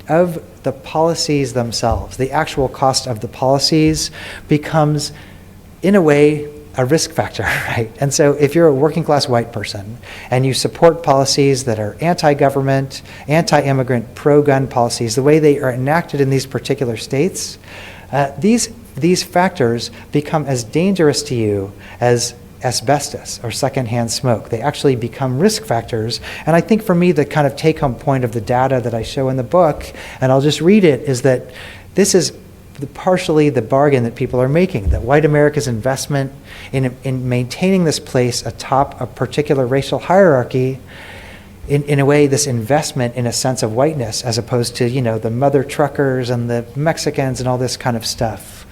of the policies themselves, the actual cost of the policies, becomes, in a way, a risk factor, right? And so if you're a working class white person and you support policies that are anti-government, anti-immigrant, pro-gun policies, the way they are enacted in these particular states, these factors become as dangerous to you as asbestos or secondhand smoke. They actually become risk factors. And I think for me, the kind of take-home point of the data that I show in the book, and I'll just read it, is that this is partially the bargain that people are making, that white America's investment in maintaining this place atop a particular racial hierarchy, in a way, this investment in a sense of whiteness, as opposed to, you know, the mother truckers and the Mexicans and all this kind of stuff.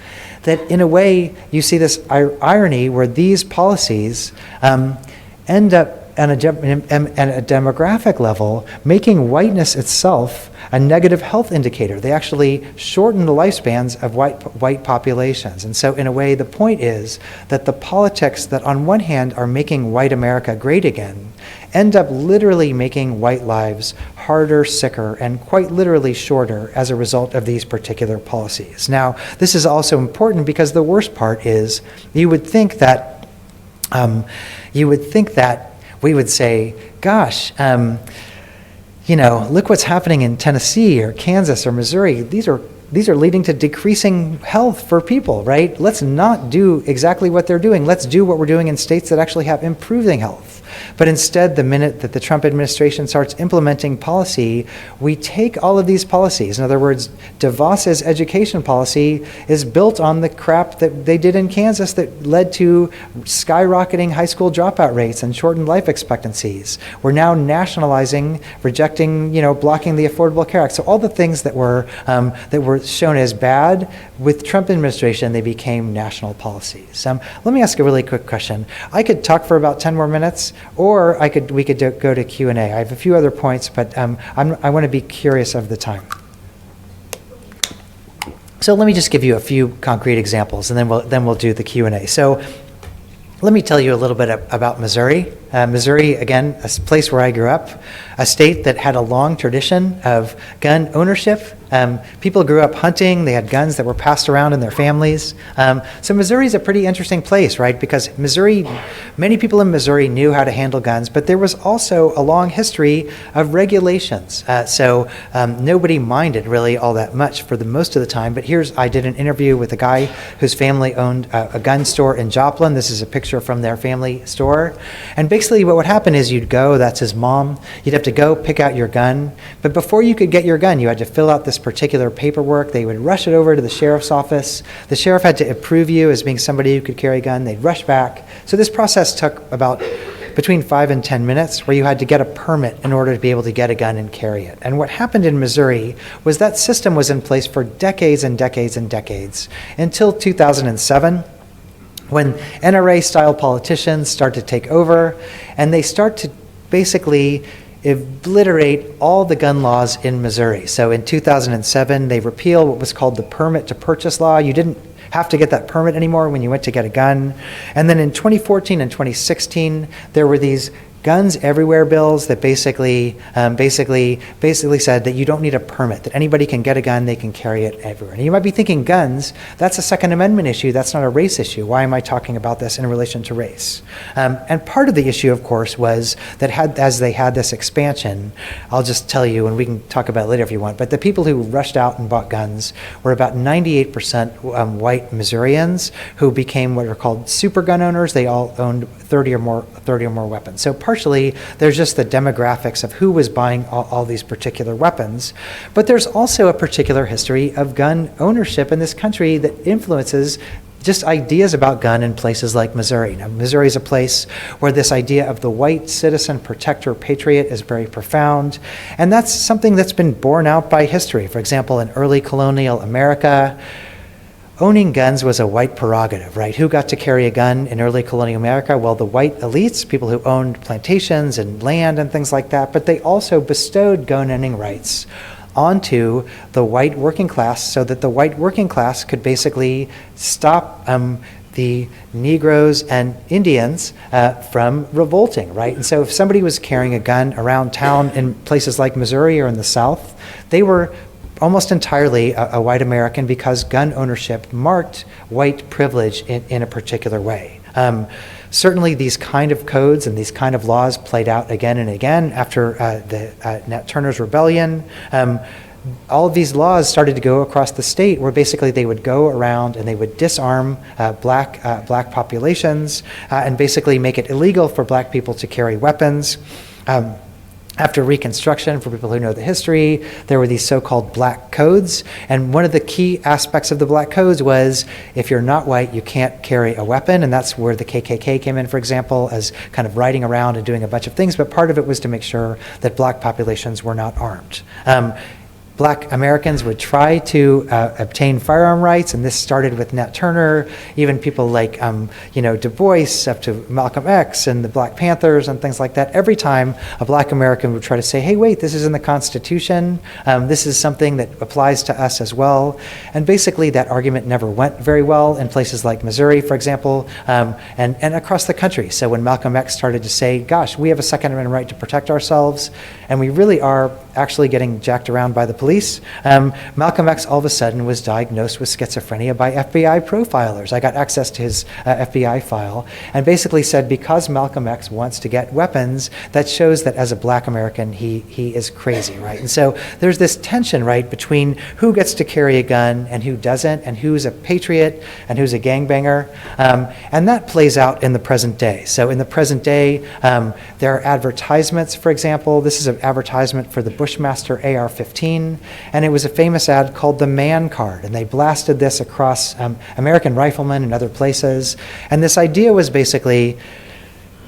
That in a way, you see this irony where these policies end up at a demographic level, making whiteness itself a negative health indicator. They actually shorten the lifespans of white populations. And so in a way, the point is that the politics that on one hand are making white America great again, end up literally making white lives harder, sicker, and quite literally shorter as a result of these particular policies. Now, this is also important because the worst part is you would think that we would say, gosh, look what's happening in Tennessee or Kansas or Missouri. These are leading to decreasing health for people, right? Let's not do exactly what they're doing. Let's do what we're doing in states that actually have improving health. But instead, the minute that the Trump administration starts implementing policy, we take all of these policies. In other words, DeVos's education policy is built on the crap that they did in Kansas that led to skyrocketing high school dropout rates and shortened life expectancies. We're now nationalizing, rejecting, blocking the Affordable Care Act. So all the things that were shown as bad, with Trump administration, they became national policies. Let me ask a really quick question. I could talk for about 10 more minutes, or we could go to Q&A. I have a few other points, but I want to be curious of the time. So let me just give you a few concrete examples, and then we'll do the Q&A. So let me tell you a little bit about Missouri. Missouri, again, a place where I grew up, a state that had a long tradition of gun ownership. People grew up hunting. They had guns that were passed around in their families. So Missouri is a pretty interesting place, right? Because many people in Missouri knew how to handle guns, but there was also a long history of regulations. So nobody minded really all that much for the most of the time. But I did an interview with a guy whose family owned a gun store in Joplin. This is a picture from their family store. And basically what would happen is that's his mom. You'd have to go pick out your gun. But before you could get your gun, you had to fill out this particular paperwork. They would rush it over to the sheriff's office. The sheriff had to approve you as being somebody who could carry a gun. They'd rush back. So this process took about between 5 and 10 minutes, where you had to get a permit in order to be able to get a gun and carry it. And what happened in Missouri was that system was in place for decades and decades and decades, until 2007, when NRA-style politicians start to take over, and they start to basically obliterate all the gun laws in Missouri. So in 2007, they repealed what was called the permit to purchase law. You didn't have to get that permit anymore when you went to get a gun. And then in 2014 and 2016, there were these guns everywhere bills that basically said that you don't need a permit, that anybody can get a gun, they can carry it everywhere. And you might be thinking, guns, that's a Second Amendment issue, that's not a race issue. Why am I talking about this in relation to race? And part of the issue, of course, was that as they had this expansion, I'll just tell you, and we can talk about it later if you want, but the people who rushed out and bought guns were about 98% white Missourians who became what are called super gun owners. They all owned 30 or more weapons. So partially, there's just the demographics of who was buying all these particular weapons. But there's also a particular history of gun ownership in this country that influences just ideas about gun in places like Missouri. Now, Missouri is a place where this idea of the white citizen, protector, patriot is very profound. And that's something that's been borne out by history. For example, in early colonial America, owning guns was a white prerogative, right? Who got to carry a gun in early colonial America? Well, the white elites, people who owned plantations and land and things like that, but they also bestowed gun owning rights onto the white working class so that the white working class could basically stop the Negroes and Indians from revolting, right? And so if somebody was carrying a gun around town in places like Missouri or in the South, they were almost entirely a white American because gun ownership marked white privilege in a particular way. Certainly these kind of codes and these kind of laws played out again and again after the Nat Turner's Rebellion. All of these laws started to go across the state where basically they would go around and they would disarm black populations and basically make it illegal for black people to carry weapons. After Reconstruction, for people who know the history, there were these so-called black codes. And one of the key aspects of the black codes was if you're not white, you can't carry a weapon. And that's where the KKK came in, for example, as kind of riding around and doing a bunch of things. But part of it was to make sure that black populations were not armed. Black Americans would try to obtain firearm rights, and this started with Nat Turner, even people like Du Bois, up to Malcolm X and the Black Panthers and things like that. Every time a black American would try to say, hey, wait, this is in the Constitution, this is something that applies to us as well. And basically that argument never went very well in places like Missouri, for example, and across the country. So when Malcolm X started to say, gosh, we have a Second Amendment right to protect ourselves, and we really are actually getting jacked around by the police. Malcolm X all of a sudden was diagnosed with schizophrenia by FBI profilers. I got access to his FBI file and basically said because Malcolm X wants to get weapons, that shows that as a black American, he is crazy, right? And so there's this tension, right, between who gets to carry a gun and who doesn't, and who's a patriot and who's a gangbanger. And that plays out in the present day. So in the present day, there are advertisements, for example. This is an advertisement for the Bushmaster AR-15, and it was a famous ad called the Man Card, and they blasted this across American Riflemen and other places. And this idea was basically,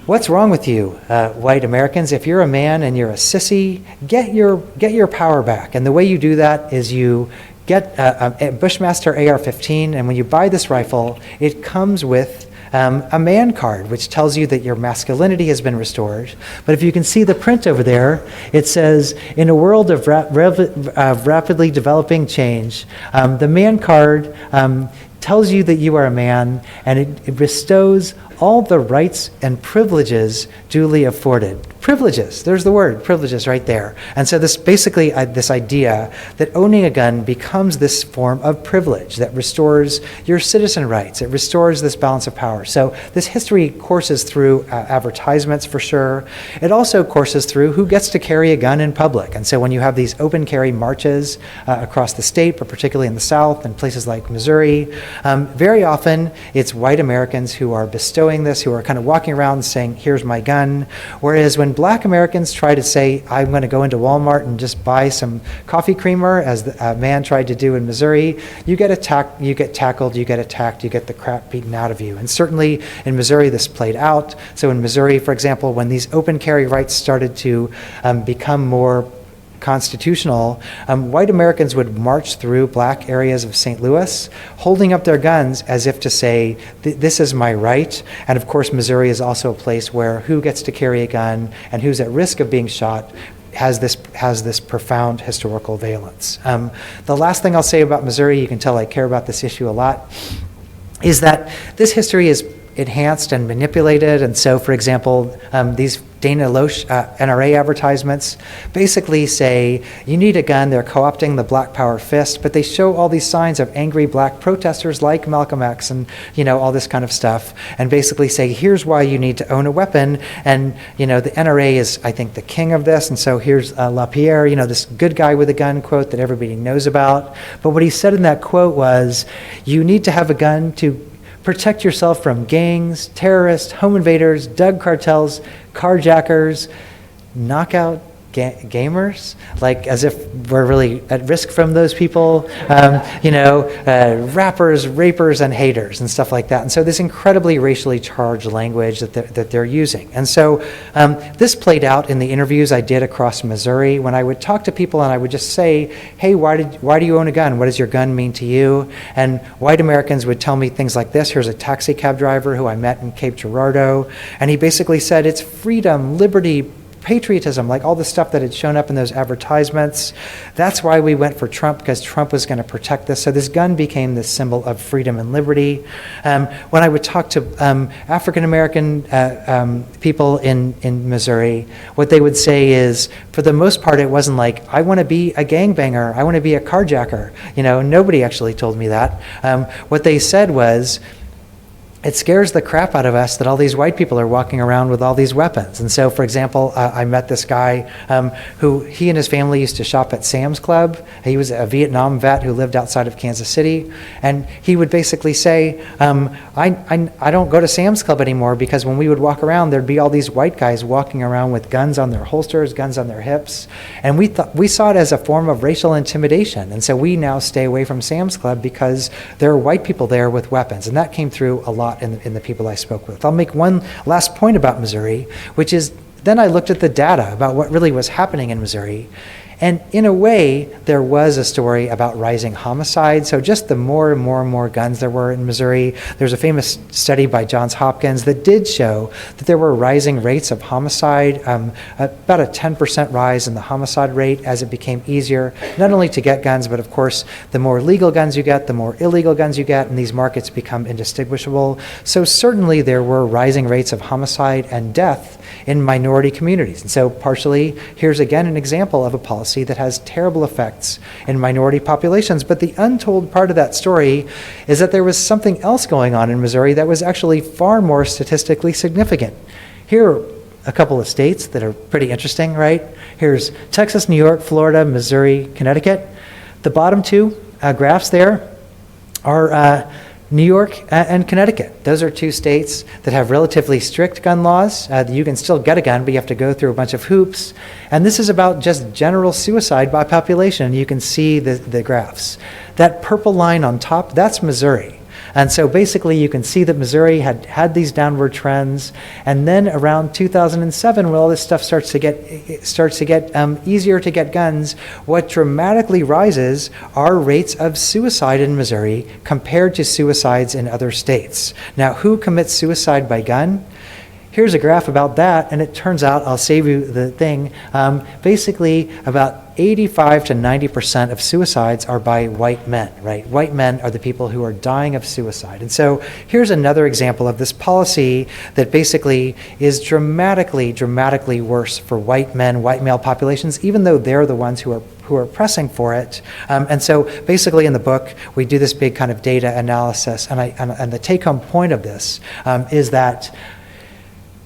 what's wrong with you, white Americans? If you're a man and you're a sissy, get your power back. And the way you do that is you get a Bushmaster AR-15, and when you buy this rifle, it comes with a man card, which tells you that your masculinity has been restored. But if you can see the print over there, it says, in a world of rapidly developing change, the man card tells you that you are a man, and it bestows all the rights and privileges duly afforded. Privileges, there's the word, privileges right there. And so this basically, this idea that owning a gun becomes this form of privilege that restores your citizen rights. It restores this balance of power. So this history courses through advertisements for sure. It also courses through who gets to carry a gun in public. And so when you have these open carry marches across the state, but particularly in the South and places like Missouri, very often it's white Americans who are bestowing this, who are kind of walking around saying, here's my gun. Whereas when black Americans try to say, I'm going to go into Walmart and just buy some coffee creamer, as the man tried to do in Missouri, you get attacked, you get tackled, you get attacked, you get the crap beaten out of you. And certainly in Missouri this played out. So in Missouri, for example, when these open carry rights started to become more constitutional, white Americans would march through black areas of St. Louis, holding up their guns as if to say, this is my right. And of course, Missouri is also a place where who gets to carry a gun and who's at risk of being shot has this profound historical valence. The last thing I'll say about Missouri, you can tell I care about this issue a lot, is that this history is enhanced and manipulated. And so, for example, these Dana Loesch NRA advertisements basically say, you need a gun. They're co-opting the Black Power fist, but they show all these signs of angry black protesters like Malcolm X and, all this kind of stuff, and basically say, here's why you need to own a weapon. And, the NRA is, I think, the king of this. And so here's LaPierre, this good guy with a gun quote that everybody knows about. But what he said in that quote was, you need to have a gun to protect yourself from gangs, terrorists, home invaders, drug cartels, carjackers, knockout gamers, like as if we're really at risk from those people, rappers, rapers, and haters and stuff like that. And so this incredibly racially charged language that they're using. And so this played out in the interviews I did across Missouri when I would talk to people and I would just say, hey, why do you own a gun? What does your gun mean to you? And white Americans would tell me things like this. Here's a taxi cab driver who I met in Cape Girardeau, and he basically said, it's freedom, liberty, patriotism, like all the stuff that had shown up in those advertisements. That's why we went for Trump, because Trump was going to protect this. So this gun became this symbol of freedom and liberty. When I would talk to African-American people in Missouri, what they would say is, for the most part, it wasn't like, I want to be a gangbanger, I want to be a carjacker. Nobody actually told me that. What they said was, it scares the crap out of us that all these white people are walking around with all these weapons. And so, for example, I met this guy who he and his family used to shop at Sam's Club. He was a Vietnam vet who lived outside of Kansas City. And he would basically say, I don't go to Sam's Club anymore because when we would walk around, there'd be all these white guys walking around with guns on their holsters, guns on their hips. And we saw it as a form of racial intimidation. And so we now stay away from Sam's Club because there are white people there with weapons. And that came through a lot in the people I spoke with. I'll make one last point about Missouri, which is then I looked at the data about what really was happening in Missouri. And in a way, there was a story about rising homicide. So just the more and more guns there were in Missouri, there's a famous study by Johns Hopkins that did show that there were rising rates of homicide, about a 10% rise in the homicide rate as it became easier, not only to get guns, but of course, the more legal guns you get, the more illegal guns you get, and these markets become indistinguishable. So certainly there were rising rates of homicide and death in minority communities. And so partially, here's again an example of a policy that has terrible effects in minority populations. But the untold part of that story is that there was something else going on in Missouri that was actually far more statistically significant. Here are a couple of states that are pretty interesting, right? Here's Texas, New York, Florida, Missouri, Connecticut. The bottom two graphs there are New York and Connecticut. Those are two states that have relatively strict gun laws. You can still get a gun, but you have to go through a bunch of hoops. And this is about just general suicide by population. You can see the graphs. That purple line on top, that's Missouri. And so basically you can see that Missouri had these downward trends. And then around 2007, when all this stuff starts to get easier to get guns, what dramatically rises are rates of suicide in Missouri compared to suicides in other states. Now, who commits suicide by gun? Here's a graph about that, and it turns out, I'll save you the thing, basically about 85 to 90% of suicides are by white men, right? White men are the people who are dying of suicide. And so here's another example of this policy that basically is dramatically worse for white men, white male populations, even though they're the ones who are pressing for it. And so basically in the book, we do this big kind of data analysis, and the take-home point of this is that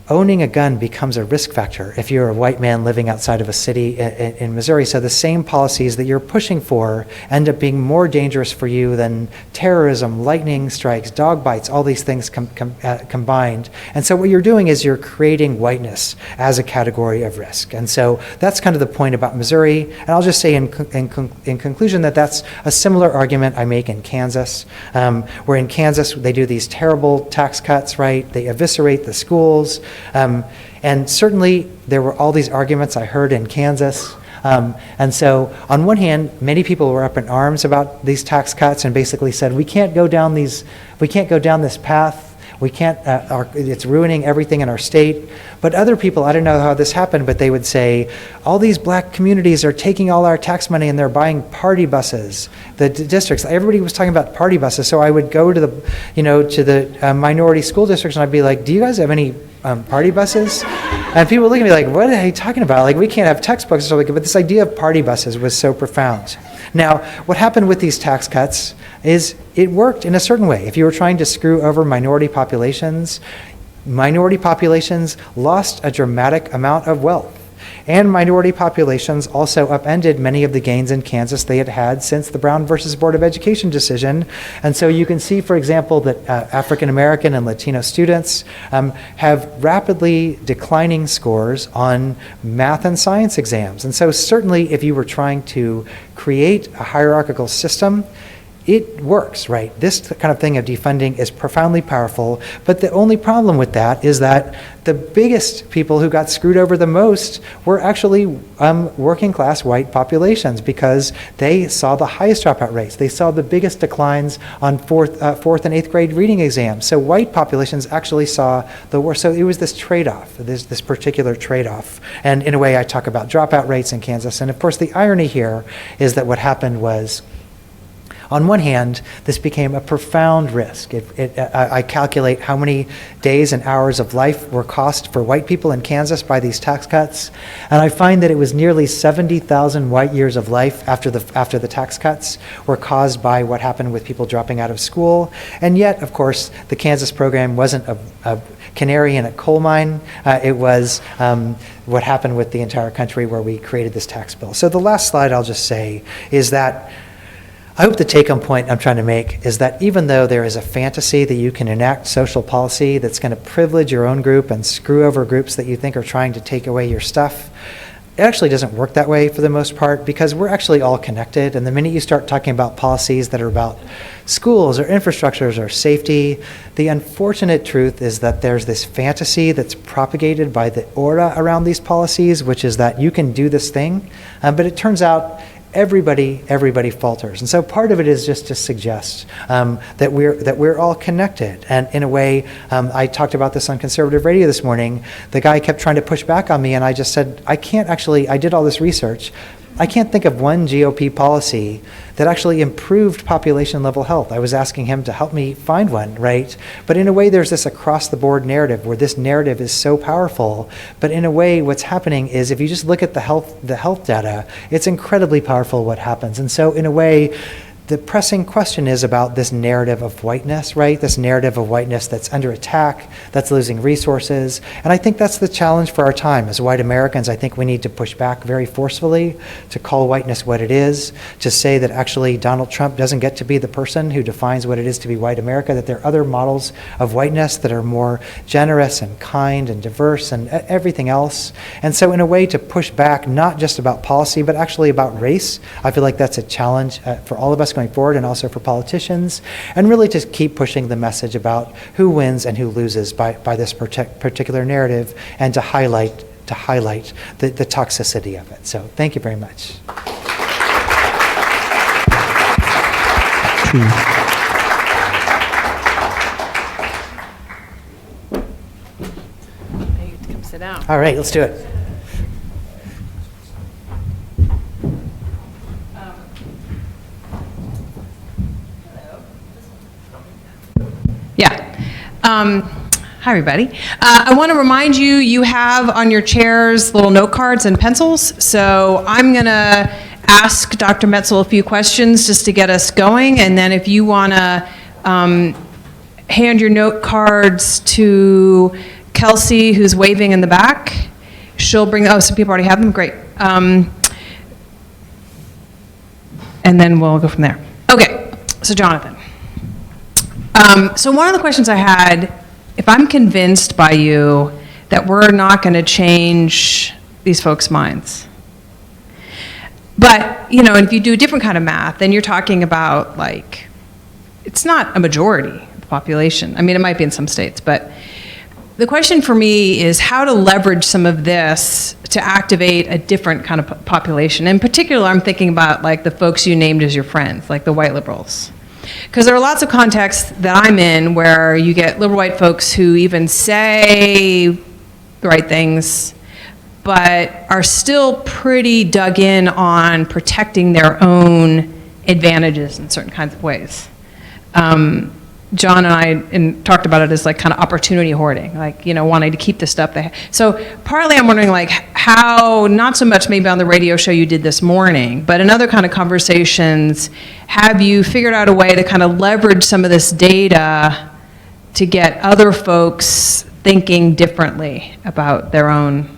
owning a gun becomes a risk factor if you're a white man living outside of a city in Missouri. So the same policies that you're pushing for end up being more dangerous for you than terrorism, lightning strikes, dog bites, all these things combined. And so what you're doing is you're creating whiteness as a category of risk. And so that's kind of the point about Missouri. And I'll just say in conclusion that that's a similar argument I make in Kansas, where in Kansas they do these terrible tax cuts, right? They eviscerate the schools. And certainly there were all these arguments I heard in Kansas And so on one hand, many people were up in arms about these tax cuts and basically said, we can't go down this path. We can't, it's ruining everything in our state. But other people, I don't know how this happened, but they would say, all these black communities are taking all our tax money and they're buying party buses. The districts, everybody was talking about party buses. So I would go to the minority school districts and I'd be like, do you guys have any party buses? And people would look at me like, what are you talking about? Like, we can't have textbooks or something. But this idea of party buses was so profound. Now, what happened with these tax cuts is it worked in a certain way. If you were trying to screw over minority populations lost a dramatic amount of wealth. And minority populations also upended many of the gains in Kansas they had had since the Brown versus Board of Education decision. And so you can see, for example, that African American and Latino students have rapidly declining scores on math and science exams. And so certainly if you were trying to create a hierarchical system, it works, right? This kind of thing of defunding is profoundly powerful, but the only problem with that is that the biggest people who got screwed over the most were actually working class white populations, because they saw the highest dropout rates. They saw the biggest declines on fourth and eighth grade reading exams. So white populations actually saw the worst. So it was this trade-off, this particular trade-off. And in a way, I talk about dropout rates in Kansas. And of course, the irony here is that what happened was, on one hand, this became a profound risk. I calculate how many days and hours of life were cost for white people in Kansas by these tax cuts, and I find that it was nearly 70,000 white years of life after the tax cuts were caused by what happened with people dropping out of school. And yet, of course, the Kansas program wasn't a canary in a coal mine. It was what happened with the entire country where we created this tax bill. So the last slide I'll just say is that I hope the take-home point I'm trying to make is that even though there is a fantasy that you can enact social policy that's going to privilege your own group and screw over groups that you think are trying to take away your stuff, it actually doesn't work that way for the most part, because we're actually all connected. And the minute you start talking about policies that are about schools or infrastructures or safety, the unfortunate truth is that there's this fantasy that's propagated by the aura around these policies, which is that you can do this thing, but it turns out everybody falters. And so part of it is just to suggest that we're all connected. And in a way, I talked about this on conservative radio this morning. The guy kept trying to push back on me, and I just said, I did all this research. I can't think of one GOP policy that actually improved population level health. I was asking him to help me find one, right? But in a way, there's this across the board narrative where this narrative is so powerful. But in a way, what's happening is if you just look at the health data, it's incredibly powerful what happens. And so in a way, the pressing question is about this narrative of whiteness, right? This narrative of whiteness that's under attack, that's losing resources. And I think that's the challenge for our time. As white Americans, I think we need to push back very forcefully to call whiteness what it is, to say that actually Donald Trump doesn't get to be the person who defines what it is to be white America, that there are other models of whiteness that are more generous and kind and diverse and everything else. And so in a way to push back, not just about policy, but actually about race, I feel like that's a challenge for all of us going forward, and also for politicians, and really just keep pushing the message about who wins and who loses by this particular narrative, and to highlight the toxicity of it. So thank you very much. You can come sit down. All right, let's do it. Yeah. Hi, everybody. I want to remind you, you have on your chairs little note cards and pencils. So I'm going to ask Dr. Metzel a few questions just to get us going. And then if you want to hand your note cards to Kelsey, who's waving in the back, she'll bring, oh, some people already have them, great. And then we'll go from there. Okay, so Jonathan. So one of the questions I had, if I'm convinced by you that we're not going to change these folks' minds, but, you know, if you do a different kind of math, then you're talking about, like, it's not a majority of the population. I mean, it might be in some states, but the question for me is how to leverage some of this to activate a different kind of population. In particular, I'm thinking about like the folks you named as your friends, like the white liberals. Because there are lots of contexts that I'm in where you get liberal white folks who even say the right things, but are still pretty dug in on protecting their own advantages in certain kinds of ways. John and I talked about it as like kind of opportunity hoarding, like, you know, wanting to keep the stuff they have. So partly I'm wondering like how, not so much maybe on the radio show you did this morning, but in other kind of conversations, have you figured out a way to kind of leverage some of this data to get other folks thinking differently about their own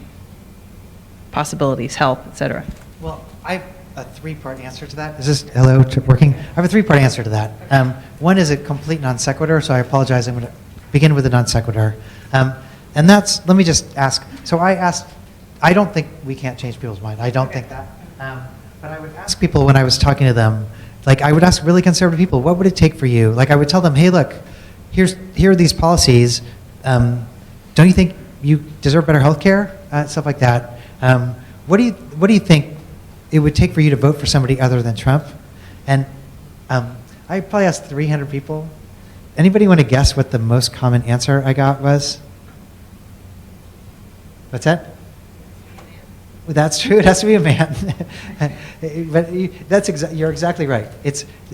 possibilities, health, et cetera? Well, I have a three-part answer to that. Is this, hello, working? I have a three-part answer to that. One is a complete non sequitur, so I apologize. I'm going to begin with a non sequitur. And that's, let me just ask. So I asked, I don't think we can't change people's mind. I don't think that. But I would ask people when I was talking to them, like I would ask really conservative people, what would it take for you? Like I would tell them, hey, look, here are these policies. Don't you think you deserve better health care? Stuff like that. What do you think it would take for you to vote for somebody other than Trump? And I probably asked 300 people. Anybody want to guess what the most common answer I got was? What's that? Well, that's true. It has to be a man. But you're exactly right.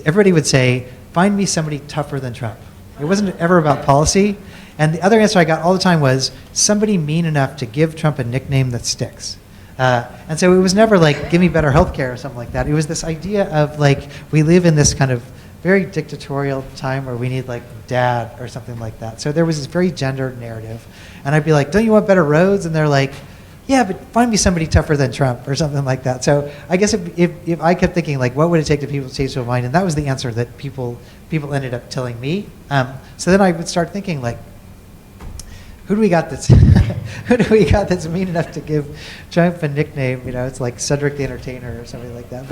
Everybody would say, find me somebody tougher than Trump. It wasn't ever about policy. And the other answer I got all the time was somebody mean enough to give Trump a nickname that sticks. And so it was never like, give me better health care or something like that. It was this idea of like, we live in this kind of very dictatorial time where we need like dad or something like that. So there was this very gendered narrative. And I'd be like, don't you want better roads? And they're like, yeah, but find me somebody tougher than Trump or something like that. So I guess if I kept thinking like, what would it take to people to change their mind? And that was the answer that people ended up telling me. So then I would start thinking like, who do we got that's mean enough to give Trump a nickname? You know, it's like Cedric the Entertainer or something like that.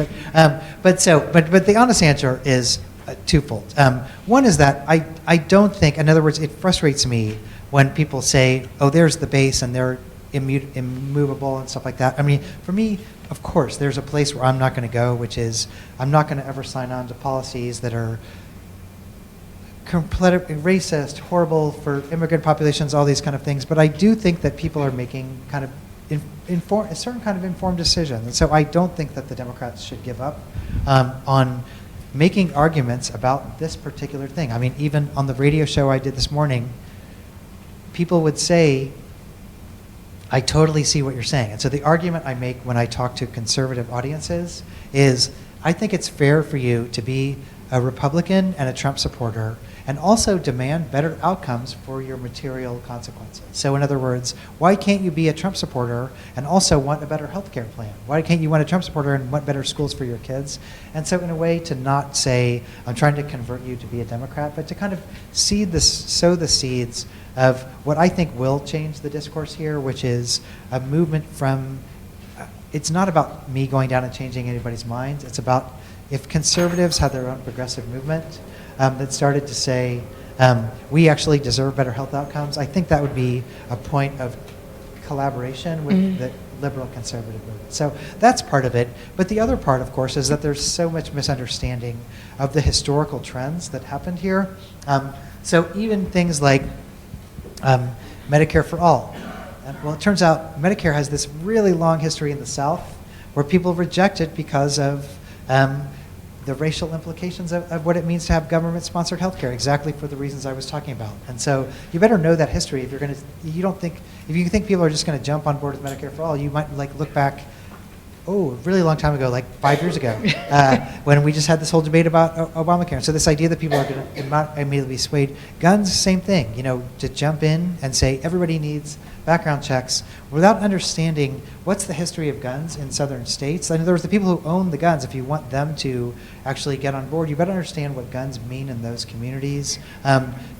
But the honest answer is twofold. One is that I don't think, in other words, it frustrates me when people say, oh, there's the base and they're immovable and stuff like that. I mean, for me, of course, there's a place where I'm not going to go, which is I'm not going to ever sign on to policies that are completely racist, horrible for immigrant populations, all these kind of things. But I do think that people are making kind of a certain kind of informed decision. And so I don't think that the Democrats should give up on making arguments about this particular thing. I mean, even on the radio show I did this morning, people would say, I totally see what you're saying. And so the argument I make when I talk to conservative audiences is, I think it's fair for you to be a Republican and a Trump supporter and also demand better outcomes for your material consequences. So in other words, why can't you be a Trump supporter and also want a better health care plan? Why can't you want a Trump supporter and want better schools for your kids? And so in a way to not say, I'm trying to convert you to be a Democrat, but to kind of sow the seeds of what I think will change the discourse here, which is a movement from, it's not about me going down and changing anybody's minds. It's about if conservatives had their own progressive movement that started to say, we actually deserve better health outcomes, I think that would be a point of collaboration with the liberal conservative movement. So that's part of it. But the other part, of course, is that there's so much misunderstanding of the historical trends that happened here. So even things like Medicare for all. Well, it turns out Medicare has this really long history in the South where people reject it because of the racial implications of what it means to have government-sponsored health care, exactly for the reasons I was talking about. And so you better know that history if you're going to, if you think people are just going to jump on board with Medicare for all, you might like look back, a really long time ago, like 5 years ago, when we just had this whole debate about Obamacare. And so this idea that people are going to immediately be swayed. Guns, same thing, to jump in and say everybody needs background checks without understanding what's the history of guns in southern states. In other words, the people who own the guns, if you want them to actually get on board, you better understand what guns mean in those communities.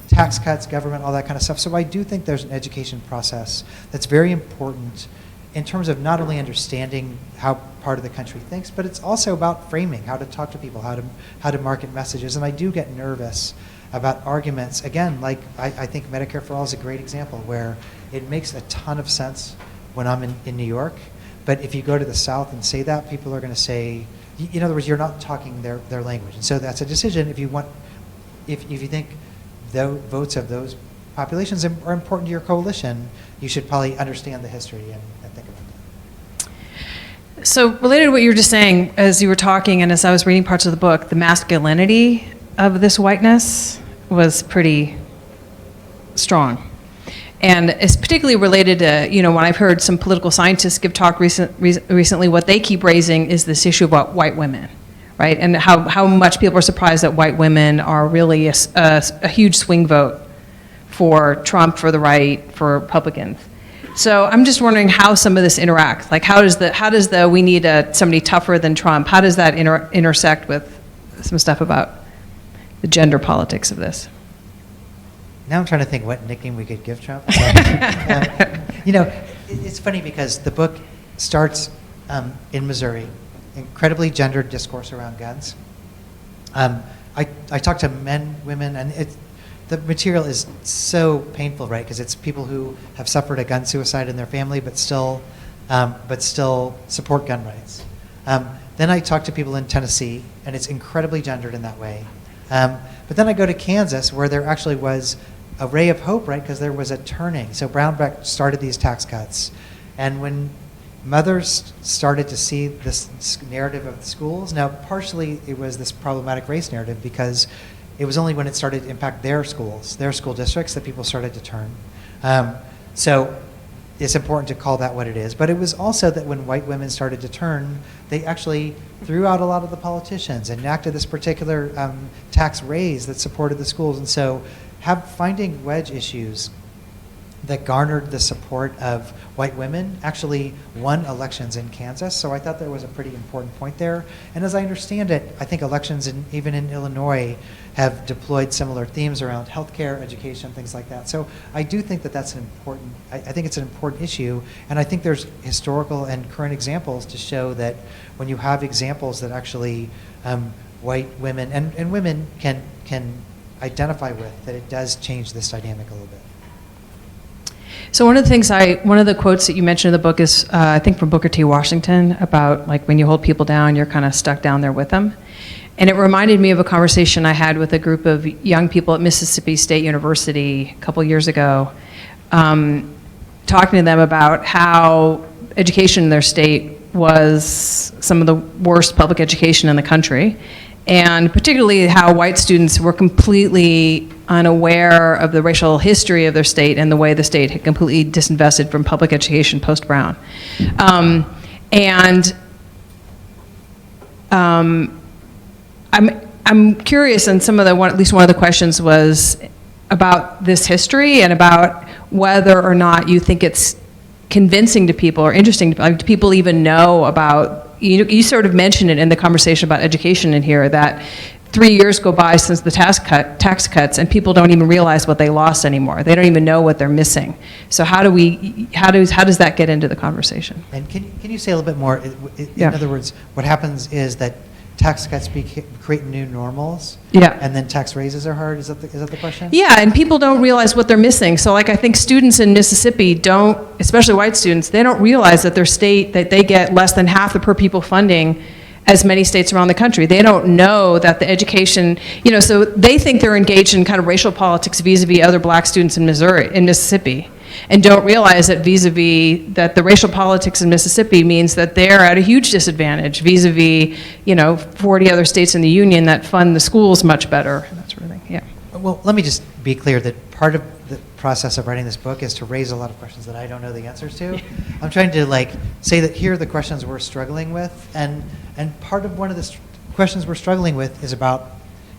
Tax cuts, government, all that kind of stuff. So I do think there's an education process that's very important in terms of not only understanding how part of the country thinks, but it's also about framing, how to talk to people, how to market messages. And I do get nervous about arguments, again, like I think Medicare for All is a great example where it makes a ton of sense when I'm in New York, but if you go to the South and say that, people are going to say, in other words, you're not talking their language. And so that's a decision. If you think the votes of those populations are important to your coalition, you should probably understand the history and think about that. So related to what you were just saying, as you were talking and as I was reading parts of the book, the masculinity of this whiteness was pretty strong. And it's particularly related to, when I've heard some political scientists give talk recently, what they keep raising is this issue about white women, right? And how much people are surprised that white women are really a huge swing vote for Trump, for the right, for Republicans. So I'm just wondering how some of this interacts. Like how does the we need somebody tougher than Trump, how does that intersect with some stuff about the gender politics of this? Now I'm trying to think what nickname we could give Trump. It's funny because the book starts in Missouri, incredibly gendered discourse around guns. I talk to men, women, and the material is so painful, right? Because it's people who have suffered a gun suicide in their family, but still support gun rights. Then I talk to people in Tennessee, and it's incredibly gendered in that way. But then I go to Kansas, where there actually was a ray of hope, right? Because there was a turning. So Brownback started these tax cuts. And when mothers started to see this narrative of the schools, now partially it was this problematic race narrative because it was only when it started to impact their schools, their school districts, that people started to turn. So it's important to call that what it is. But it was also that when white women started to turn, they actually threw out a lot of the politicians, enacted this particular tax raise that supported the schools. And so finding wedge issues that garnered the support of white women actually won elections in Kansas. So I thought there was a pretty important point there. And as I understand it, I think elections even in Illinois have deployed similar themes around healthcare, education, things like that. So I do think that that's an important, I think it's an important issue. And I think there's historical and current examples to show that when you have examples that actually white women and women can identify with, that it does change this dynamic a little bit. So one of the quotes that you mentioned in the book is, I think from Booker T. Washington, about like when you hold people down, you're kind of stuck down there with them. And it reminded me of a conversation I had with a group of young people at Mississippi State University a couple years ago, talking to them about how education in their state was some of the worst public education in the country, and particularly how white students were completely unaware of the racial history of their state and the way the state had completely disinvested from public education post-Brown. I'm curious, and at least one of the questions was about this history and about whether or not you think it's convincing to people or interesting to do people even know about. You sort of mentioned it in the conversation about education in here, that 3 years go by since the tax cuts, and people don't even realize what they lost anymore. They don't even know what they're missing. So how does that get into the conversation? And can you say a little bit more? In other words, what happens is that tax cuts create new normals, and then tax raises are hard. Is that the question? Yeah, and people don't realize what they're missing. So like I think students in Mississippi don't, especially white students, they don't realize that their state, that they get less than half the per pupil funding as many states around the country. They don't know that the education, so they think they're engaged in kind of racial politics vis-a-vis other black students in Mississippi, and don't realize that vis-a-vis that the racial politics in Mississippi means that they're at a huge disadvantage vis-a-vis 40 other states in the union that fund the schools much better, that sort of thing. Yeah. Well, let me just be clear that part of the process of writing this book is to raise a lot of questions that I don't know the answers to. I'm trying to say that here are the questions we're struggling with, and part of one of the questions we're struggling with is about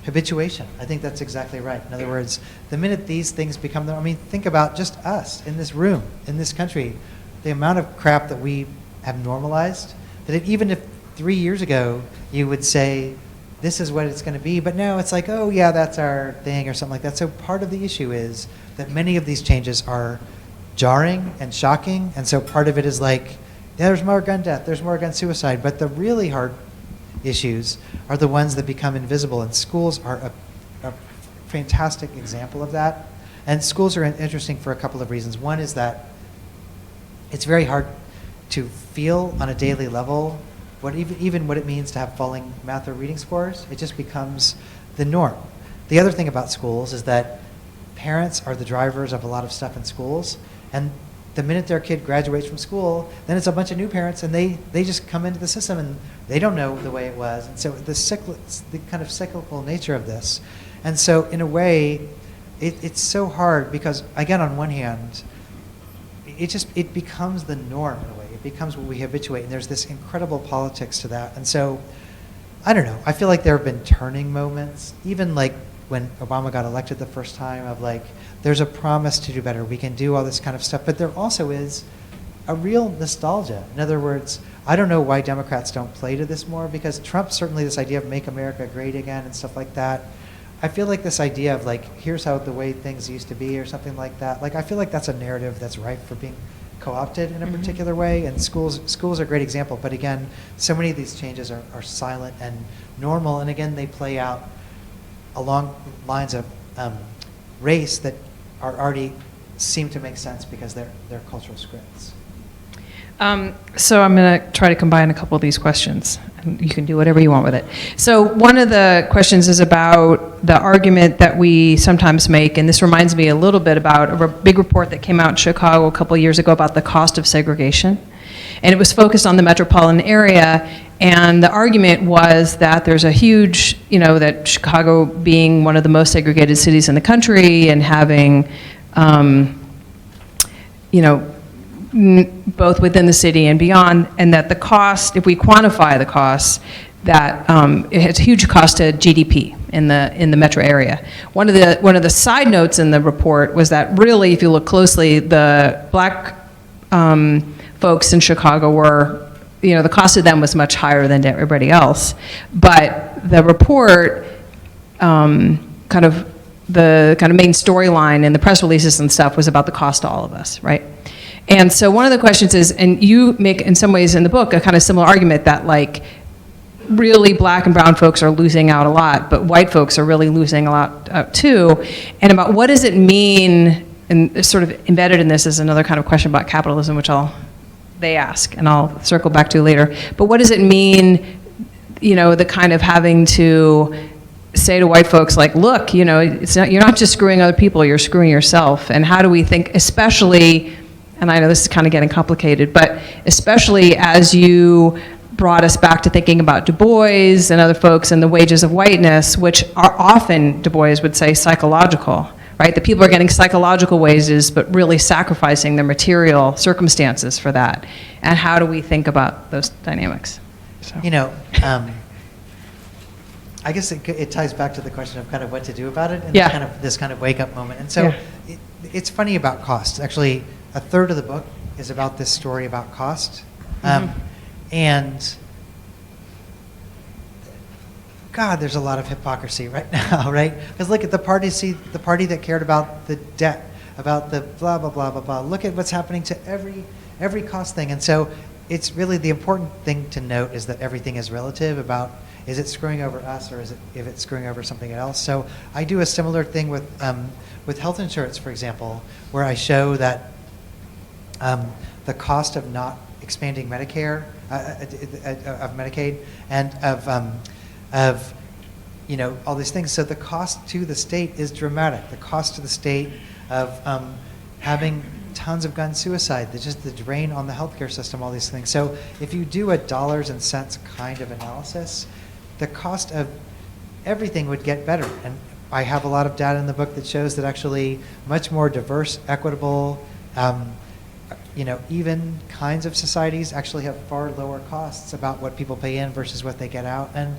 habituation. I think that's exactly right. In other words, the minute these things become, think about just us in this room, in this country, the amount of crap that we have normalized, that even if 3 years ago you would say, this is what it's going to be, but now it's like, oh yeah, that's our thing or something like that. So part of the issue is that many of these changes are jarring and shocking, and so part of it is like, yeah, there's more gun death, there's more gun suicide, but the really hard issues are the ones that become invisible, and schools are a fantastic example of that. And schools are interesting for a couple of reasons. One is that it's very hard to feel on a daily level even what it means to have falling math or reading scores. It just becomes the norm. The other thing about schools is that parents are the drivers of a lot of stuff in schools, and the minute their kid graduates from school, then it's a bunch of new parents, and they just come into the system, and they don't know the way it was. And so the kind of cyclical nature of this. And so in a way, it's so hard because, again, on one hand, it becomes the norm in a way. It becomes what we habituate, and there's this incredible politics to that. And so, I don't know, I feel like there have been turning moments, even like when Obama got elected the first time, of like, there's a promise to do better, we can do all this kind of stuff, but there also is a real nostalgia. In other words, I don't know why Democrats don't play to this more, because Trump, certainly this idea of make America great again and stuff like that, I feel like this idea of like, here's how the way things used to be or something like that, like I feel like that's a narrative that's ripe for being co-opted in a particular way, and schools are a great example. But again, so many of these changes are silent and normal, and again, they play out along lines of race that are already seem to make sense because they're cultural scripts. So I'm going to try to combine a couple of these questions. You can do whatever you want with it. So one of the questions is about the argument that we sometimes make, and this reminds me a little bit about a big report that came out in Chicago a couple of years ago about the cost of segregation. And it was focused on the metropolitan area, and the argument was that there's a huge, that Chicago being one of the most segregated cities in the country and having, both within the city and beyond, and that the cost, if we quantify the costs, that it has a huge cost to GDP in the metro area. One of the side notes in the report was that really, if you look closely, the black folks in Chicago were, the cost of them was much higher than to everybody else. But the report, the kind of main storyline in the press releases and stuff was about the cost to all of us, right? And so one of the questions is, and you make in some ways in the book a kind of similar argument that like really black and brown folks are losing out a lot, but white folks are really losing a lot too. And about what does it mean, and sort of embedded in this is another kind of question about capitalism, which they ask, and I'll circle back to later. But what does it mean, the kind of having to say to white folks like, look, it's not, you're not just screwing other people, you're screwing yourself. And how do we think, especially, and I know this is kind of getting complicated, but especially as you brought us back to thinking about Du Bois and other folks and the wages of whiteness, which are often, Du Bois would say, psychological, right? The people are getting psychological wages, but really sacrificing their material circumstances for that. And how do we think about those dynamics? So. I guess it ties back to the question of kind of what to do about it, and Yeah. this kind of wake up moment. And so it's funny about cost. Actually, a third of the book is about this story about cost. And God, there's a lot of hypocrisy right now, right? Because look at the party that cared about the debt, about the blah, blah, blah, blah, blah. Look at what's happening to every cost thing. And so it's really the important thing to note is that everything is relative about, is it screwing over us or if it's screwing over something else? So I do a similar thing with health insurance, for example, where I show that the cost of not expanding Medicare, of Medicaid, and of all these things. So the cost to the state is dramatic. The cost to the state of having tons of gun suicide, just the drain on the healthcare system, all these things. So if you do a dollars and cents kind of analysis, the cost of everything would get better. And I have a lot of data in the book that shows that actually much more diverse, equitable, even kinds of societies actually have far lower costs about what people pay in versus what they get out. And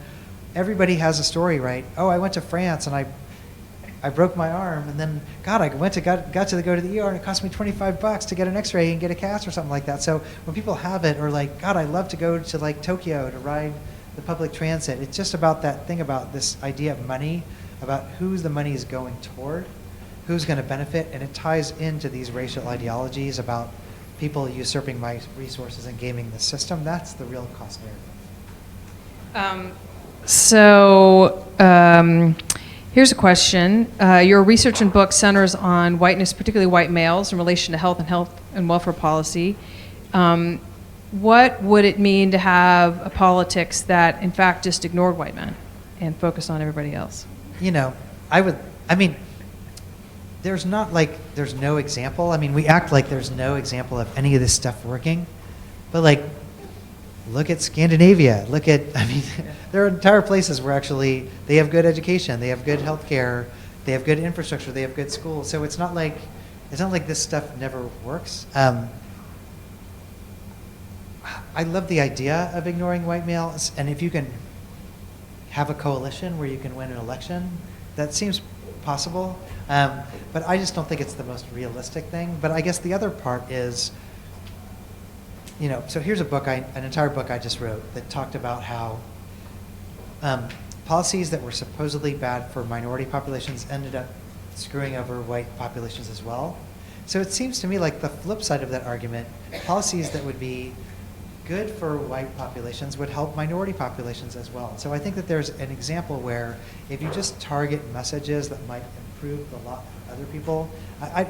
everybody has a story, right? Oh, I went to France and I broke my arm, and then God, I got to go to the ER and it cost me $25 to get an X-ray and get a cast or something like that. So when people have it, or like, God, I love to go to like Tokyo to ride the public transit. It's just about that thing about this idea of money, about who's the money is going toward, who's going to benefit, and it ties into these racial ideologies about people usurping my resources and gaming the system. That's the real cost narrative. Here's a question. Your research and book centers on whiteness, particularly white males, in relation to health and welfare policy. What would it mean to have a politics that, in fact, just ignored white men and focused on everybody else? You know, there's no example. I mean, we act like there's no example of any of this stuff working, but like, look at Scandinavia. There are entire places where actually they have good education, they have good healthcare, they have good infrastructure, they have good schools. So it's not like this stuff never works. I love the idea of ignoring white males, and if you can have a coalition where you can win an election, that seems possible. But I just don't think it's the most realistic thing. But I guess the other part is, so here's an entire book I just wrote that talked about how policies that were supposedly bad for minority populations ended up screwing over white populations as well. So it seems to me like the flip side of that argument, policies that would be good for white populations would help minority populations as well. So I think that there's an example where if you just target messages that might improve the lot for other people, I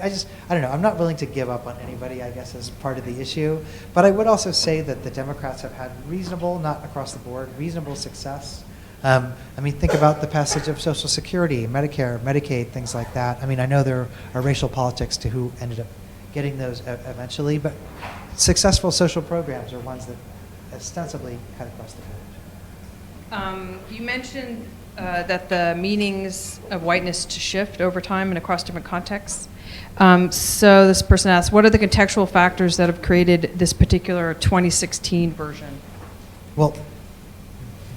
don't know. I'm not willing to give up on anybody, I guess, as part of the issue. But I would also say that the Democrats have had reasonable, not across the board, reasonable success. Think about the passage of Social Security, Medicare, Medicaid, things like that. I know there are racial politics to who ended up getting those eventually, but successful social programs are ones that ostensibly cut across the board. You mentioned that the meanings of whiteness to shift over time and across different contexts. So this person asks, what are the contextual factors that have created this particular 2016 version? Well,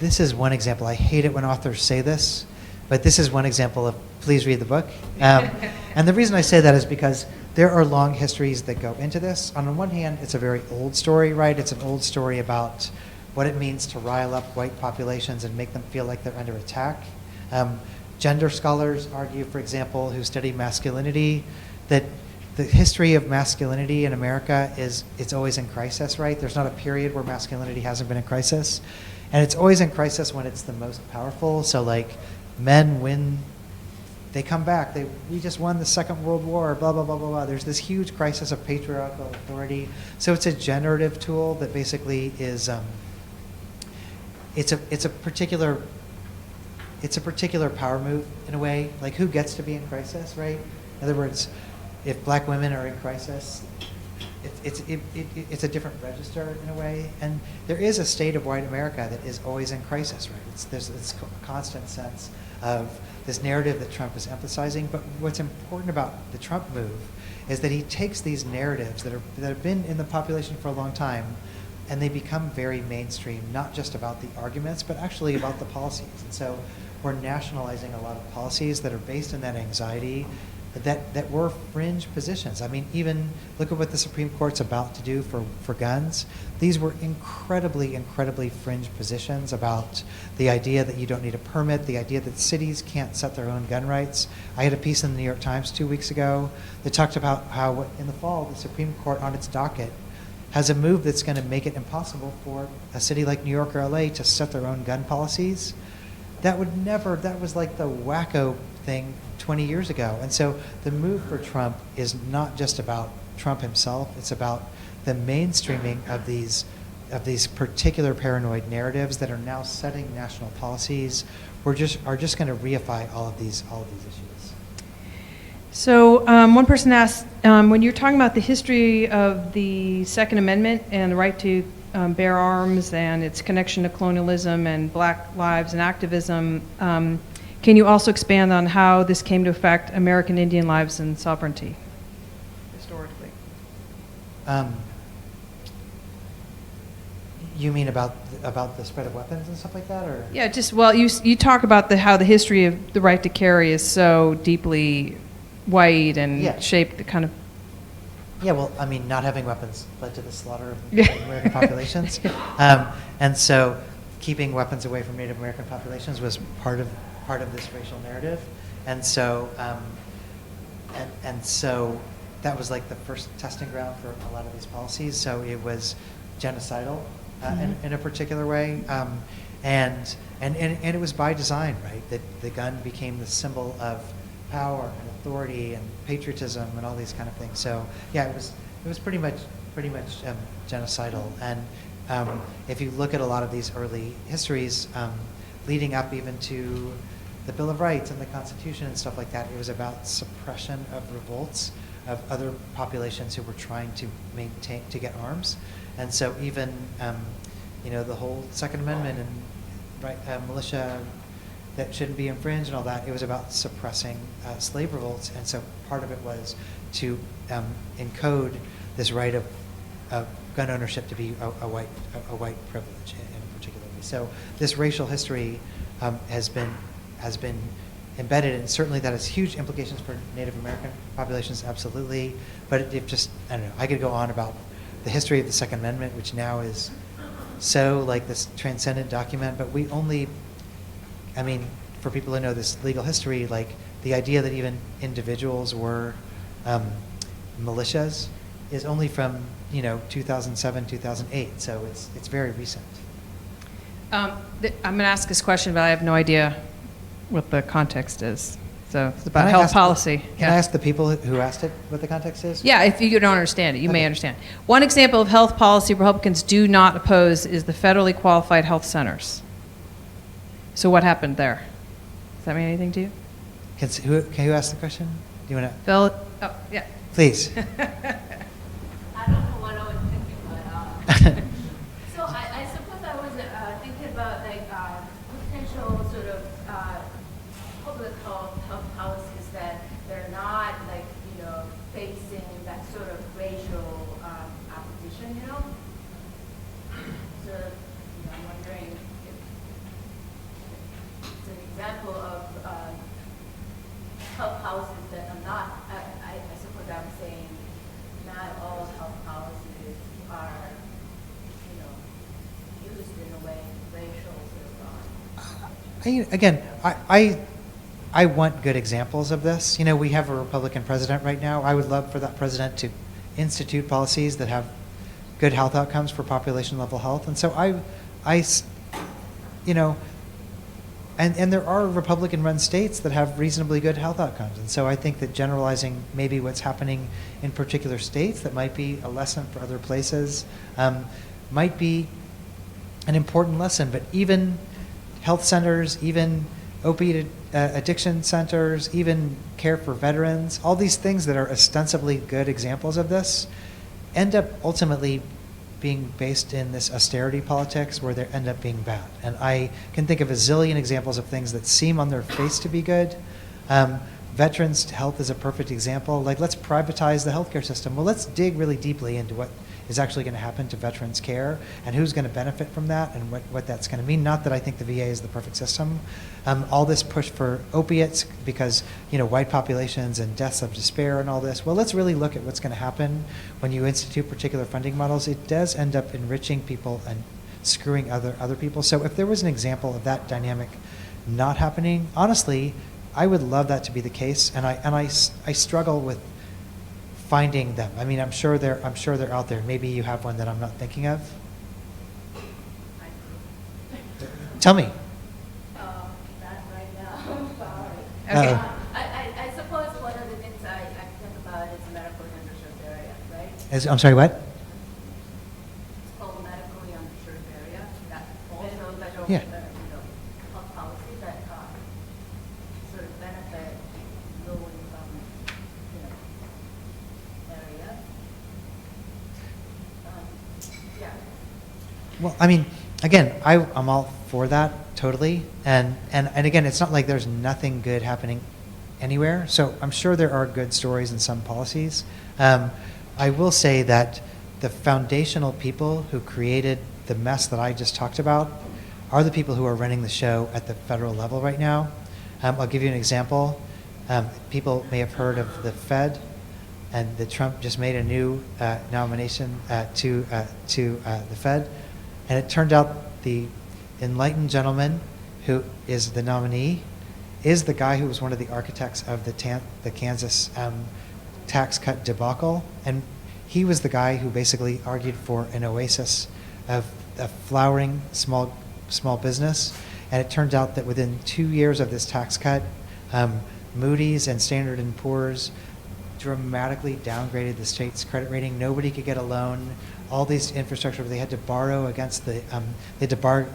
this is one example. I hate it when authors say this, but this is one example of please read the book. And the reason I say that is because there are long histories that go into this. On the one hand, it's a very old story, right? It's an old story about what it means to rile up white populations and make them feel like they're under attack. Gender scholars argue, for example, who study masculinity, that the history of masculinity in America it's always in crisis, right? There's not a period where masculinity hasn't been in crisis. And it's always in crisis when it's the most powerful. So like men win, they come back. We just won the Second World War, blah, blah, blah, blah, blah. There's this huge crisis of patriarchal authority. So it's a generative tool that basically is, it's a particular power move in a way, like who gets to be in crisis, right? In other words, if black women are in crisis, it's a different register in a way, and there is a state of white America that is always in crisis, right? There's this constant sense of this narrative that Trump is emphasizing. But what's important about the Trump move is that he takes these narratives that have been in the population for a long time, and they become very mainstream, not just about the arguments, but actually about the policies. And so we're nationalizing a lot of policies that are based on that anxiety that were fringe positions. Even look at what the Supreme Court's about to do for guns. These were incredibly, incredibly fringe positions about the idea that you don't need a permit, the idea that cities can't set their own gun rights. I had a piece in the New York Times 2 weeks ago that talked about how in the fall, the Supreme Court on its docket has a move that's going to make it impossible for a city like New York or LA to set their own gun policies. That was like the wacko thing 20 years ago. And so the move for Trump is not just about Trump himself, it's about the mainstreaming of these particular paranoid narratives that are now setting national policies. Are just going to reify all of these issues. So one person asked, when you're talking about the history of the Second Amendment and the right to bear arms and its connection to colonialism and black lives and activism, can you also expand on how this came to affect American Indian lives and sovereignty, historically? You mean about the spread of weapons and stuff like that, or? Yeah, you talk about how the history of the right to carry is so deeply white and shaped the kind of. Yeah, well, not having weapons led to the slaughter of Native American populations, and so keeping weapons away from Native American populations was part of this racial narrative, and so that was like the first testing ground for a lot of these policies. So it was genocidal in a particular way, And it was by design, right? That the gun became the symbol of power and authority and patriotism and all these kind of things. So yeah, it was pretty much genocidal. And if you look at a lot of these early histories, leading up even to the Bill of Rights and the Constitution and stuff like that, it was about suppression of revolts of other populations who were trying to get arms. And so even the whole Second Amendment and militia that shouldn't be infringed and all that, it was about suppressing slave revolts. And so part of it was to encode this right of gun ownership to be a white privilege in particular. So this racial history has been embedded, and certainly that has huge implications for Native American populations, absolutely. But it just, I don't know, I could go on about the history of the Second Amendment, which now is so like this transcendent document, but we only, I mean, for people who know this legal history, like the idea that even individuals were militias is only from 2007, 2008, so it's very recent. I'm going to ask this question, but I have no idea what the context is. So it's about health policy. Can I ask the people who asked it what the context is? Yeah, if you don't understand it, you may understand. One example of health policy Republicans do not oppose is the federally qualified health centers. So what happened there? Does that mean anything to you? Can you ask the question? Do you want to? Phil? Oh, yeah. Please. I don't know what I was thinking, but so I suppose I was thinking about like potential sort of public health policies that they're not like facing that sort of racial opposition, So I'm wondering if it's an example of health policies that are not. I suppose I'm saying not all health policies are, used in a way racial sort of. Again, I want good examples of this. We have a Republican president right now. I would love for that president to institute policies that have good health outcomes for population level health. And so and there are Republican-run states that have reasonably good health outcomes. And so I think that generalizing maybe what's happening in particular states that might be a lesson for other places might be an important lesson. But even health centers, even opiate addiction centers, even care for veterans, all these things that are ostensibly good examples of this end up ultimately being based in this austerity politics where they end up being bad. And I can think of a zillion examples of things that seem on their face to be good. Veterans health is a perfect example. Like, let's privatize the healthcare system. Well, let's dig really deeply into what is actually going to happen to veterans care and who's going to benefit from that and what that's going to mean. Not that I think the VA is the perfect system. All this push for opiates because, white populations and deaths of despair and all this. Well, let's really look at what's going to happen when you institute particular funding models. It does end up enriching people and screwing other people. So if there was an example of that dynamic not happening, honestly, I would love that to be the case. And I struggle with finding them. I mean, I'm sure they're out there. Maybe you have one that I'm not thinking of. Tell me. Not right now. I'm sorry. Okay. I suppose one of the things I think about is medical underserved area, right? I'm sorry, what? It's called medically underserved area. That also federal Yeah. Health policy that sort of benefit low income area. Yeah. Well, I mean, again, I'm all for that totally, and again, it's not like there's nothing good happening anywhere. So I'm sure there are good stories in some policies. I will say that the foundational people who created the mess that I just talked about are the people who are running the show at the federal level right now. I'll give you an example. People may have heard of the Fed, and that Trump just made a new nomination to the Fed, and it turned out the enlightened gentleman who is the nominee is the guy who was one of the architects of the Kansas tax cut debacle, and he was the guy who basically argued for an oasis of flowering small small business. And it turned out that within 2 years of this tax cut, Moody's and Standard & Poor's dramatically downgraded the state's credit rating. Nobody could get a loan. All these infrastructure, they had to borrow against the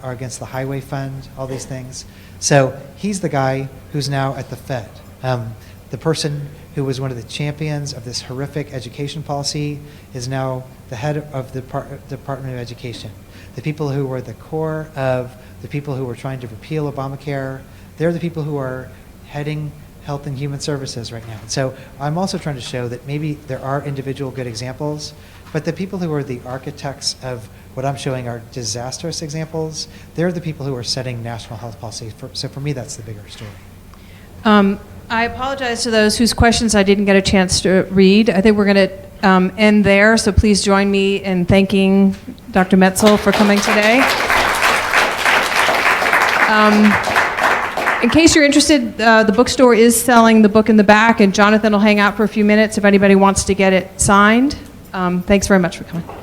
against the highway fund, all these things. So he's the guy who's now at the Fed. The person who was one of the champions of this horrific education policy is now the head of the Department of Education. The people who were the core of the people who were trying to repeal Obamacare, they're the people who are heading Health and Human Services right now. And so I'm also trying to show that maybe there are individual good examples, but the people who are the architects of what I'm showing are disastrous examples. They're the people who are setting national health policy. So for me, that's the bigger story. I apologize to those whose questions I didn't get a chance to read. I think we're going to end there, so please join me in thanking Dr. Metzel for coming today. In case you're interested, the bookstore is selling the book in the back, and Jonathan will hang out for a few minutes if anybody wants to get it signed. Thanks very much for coming.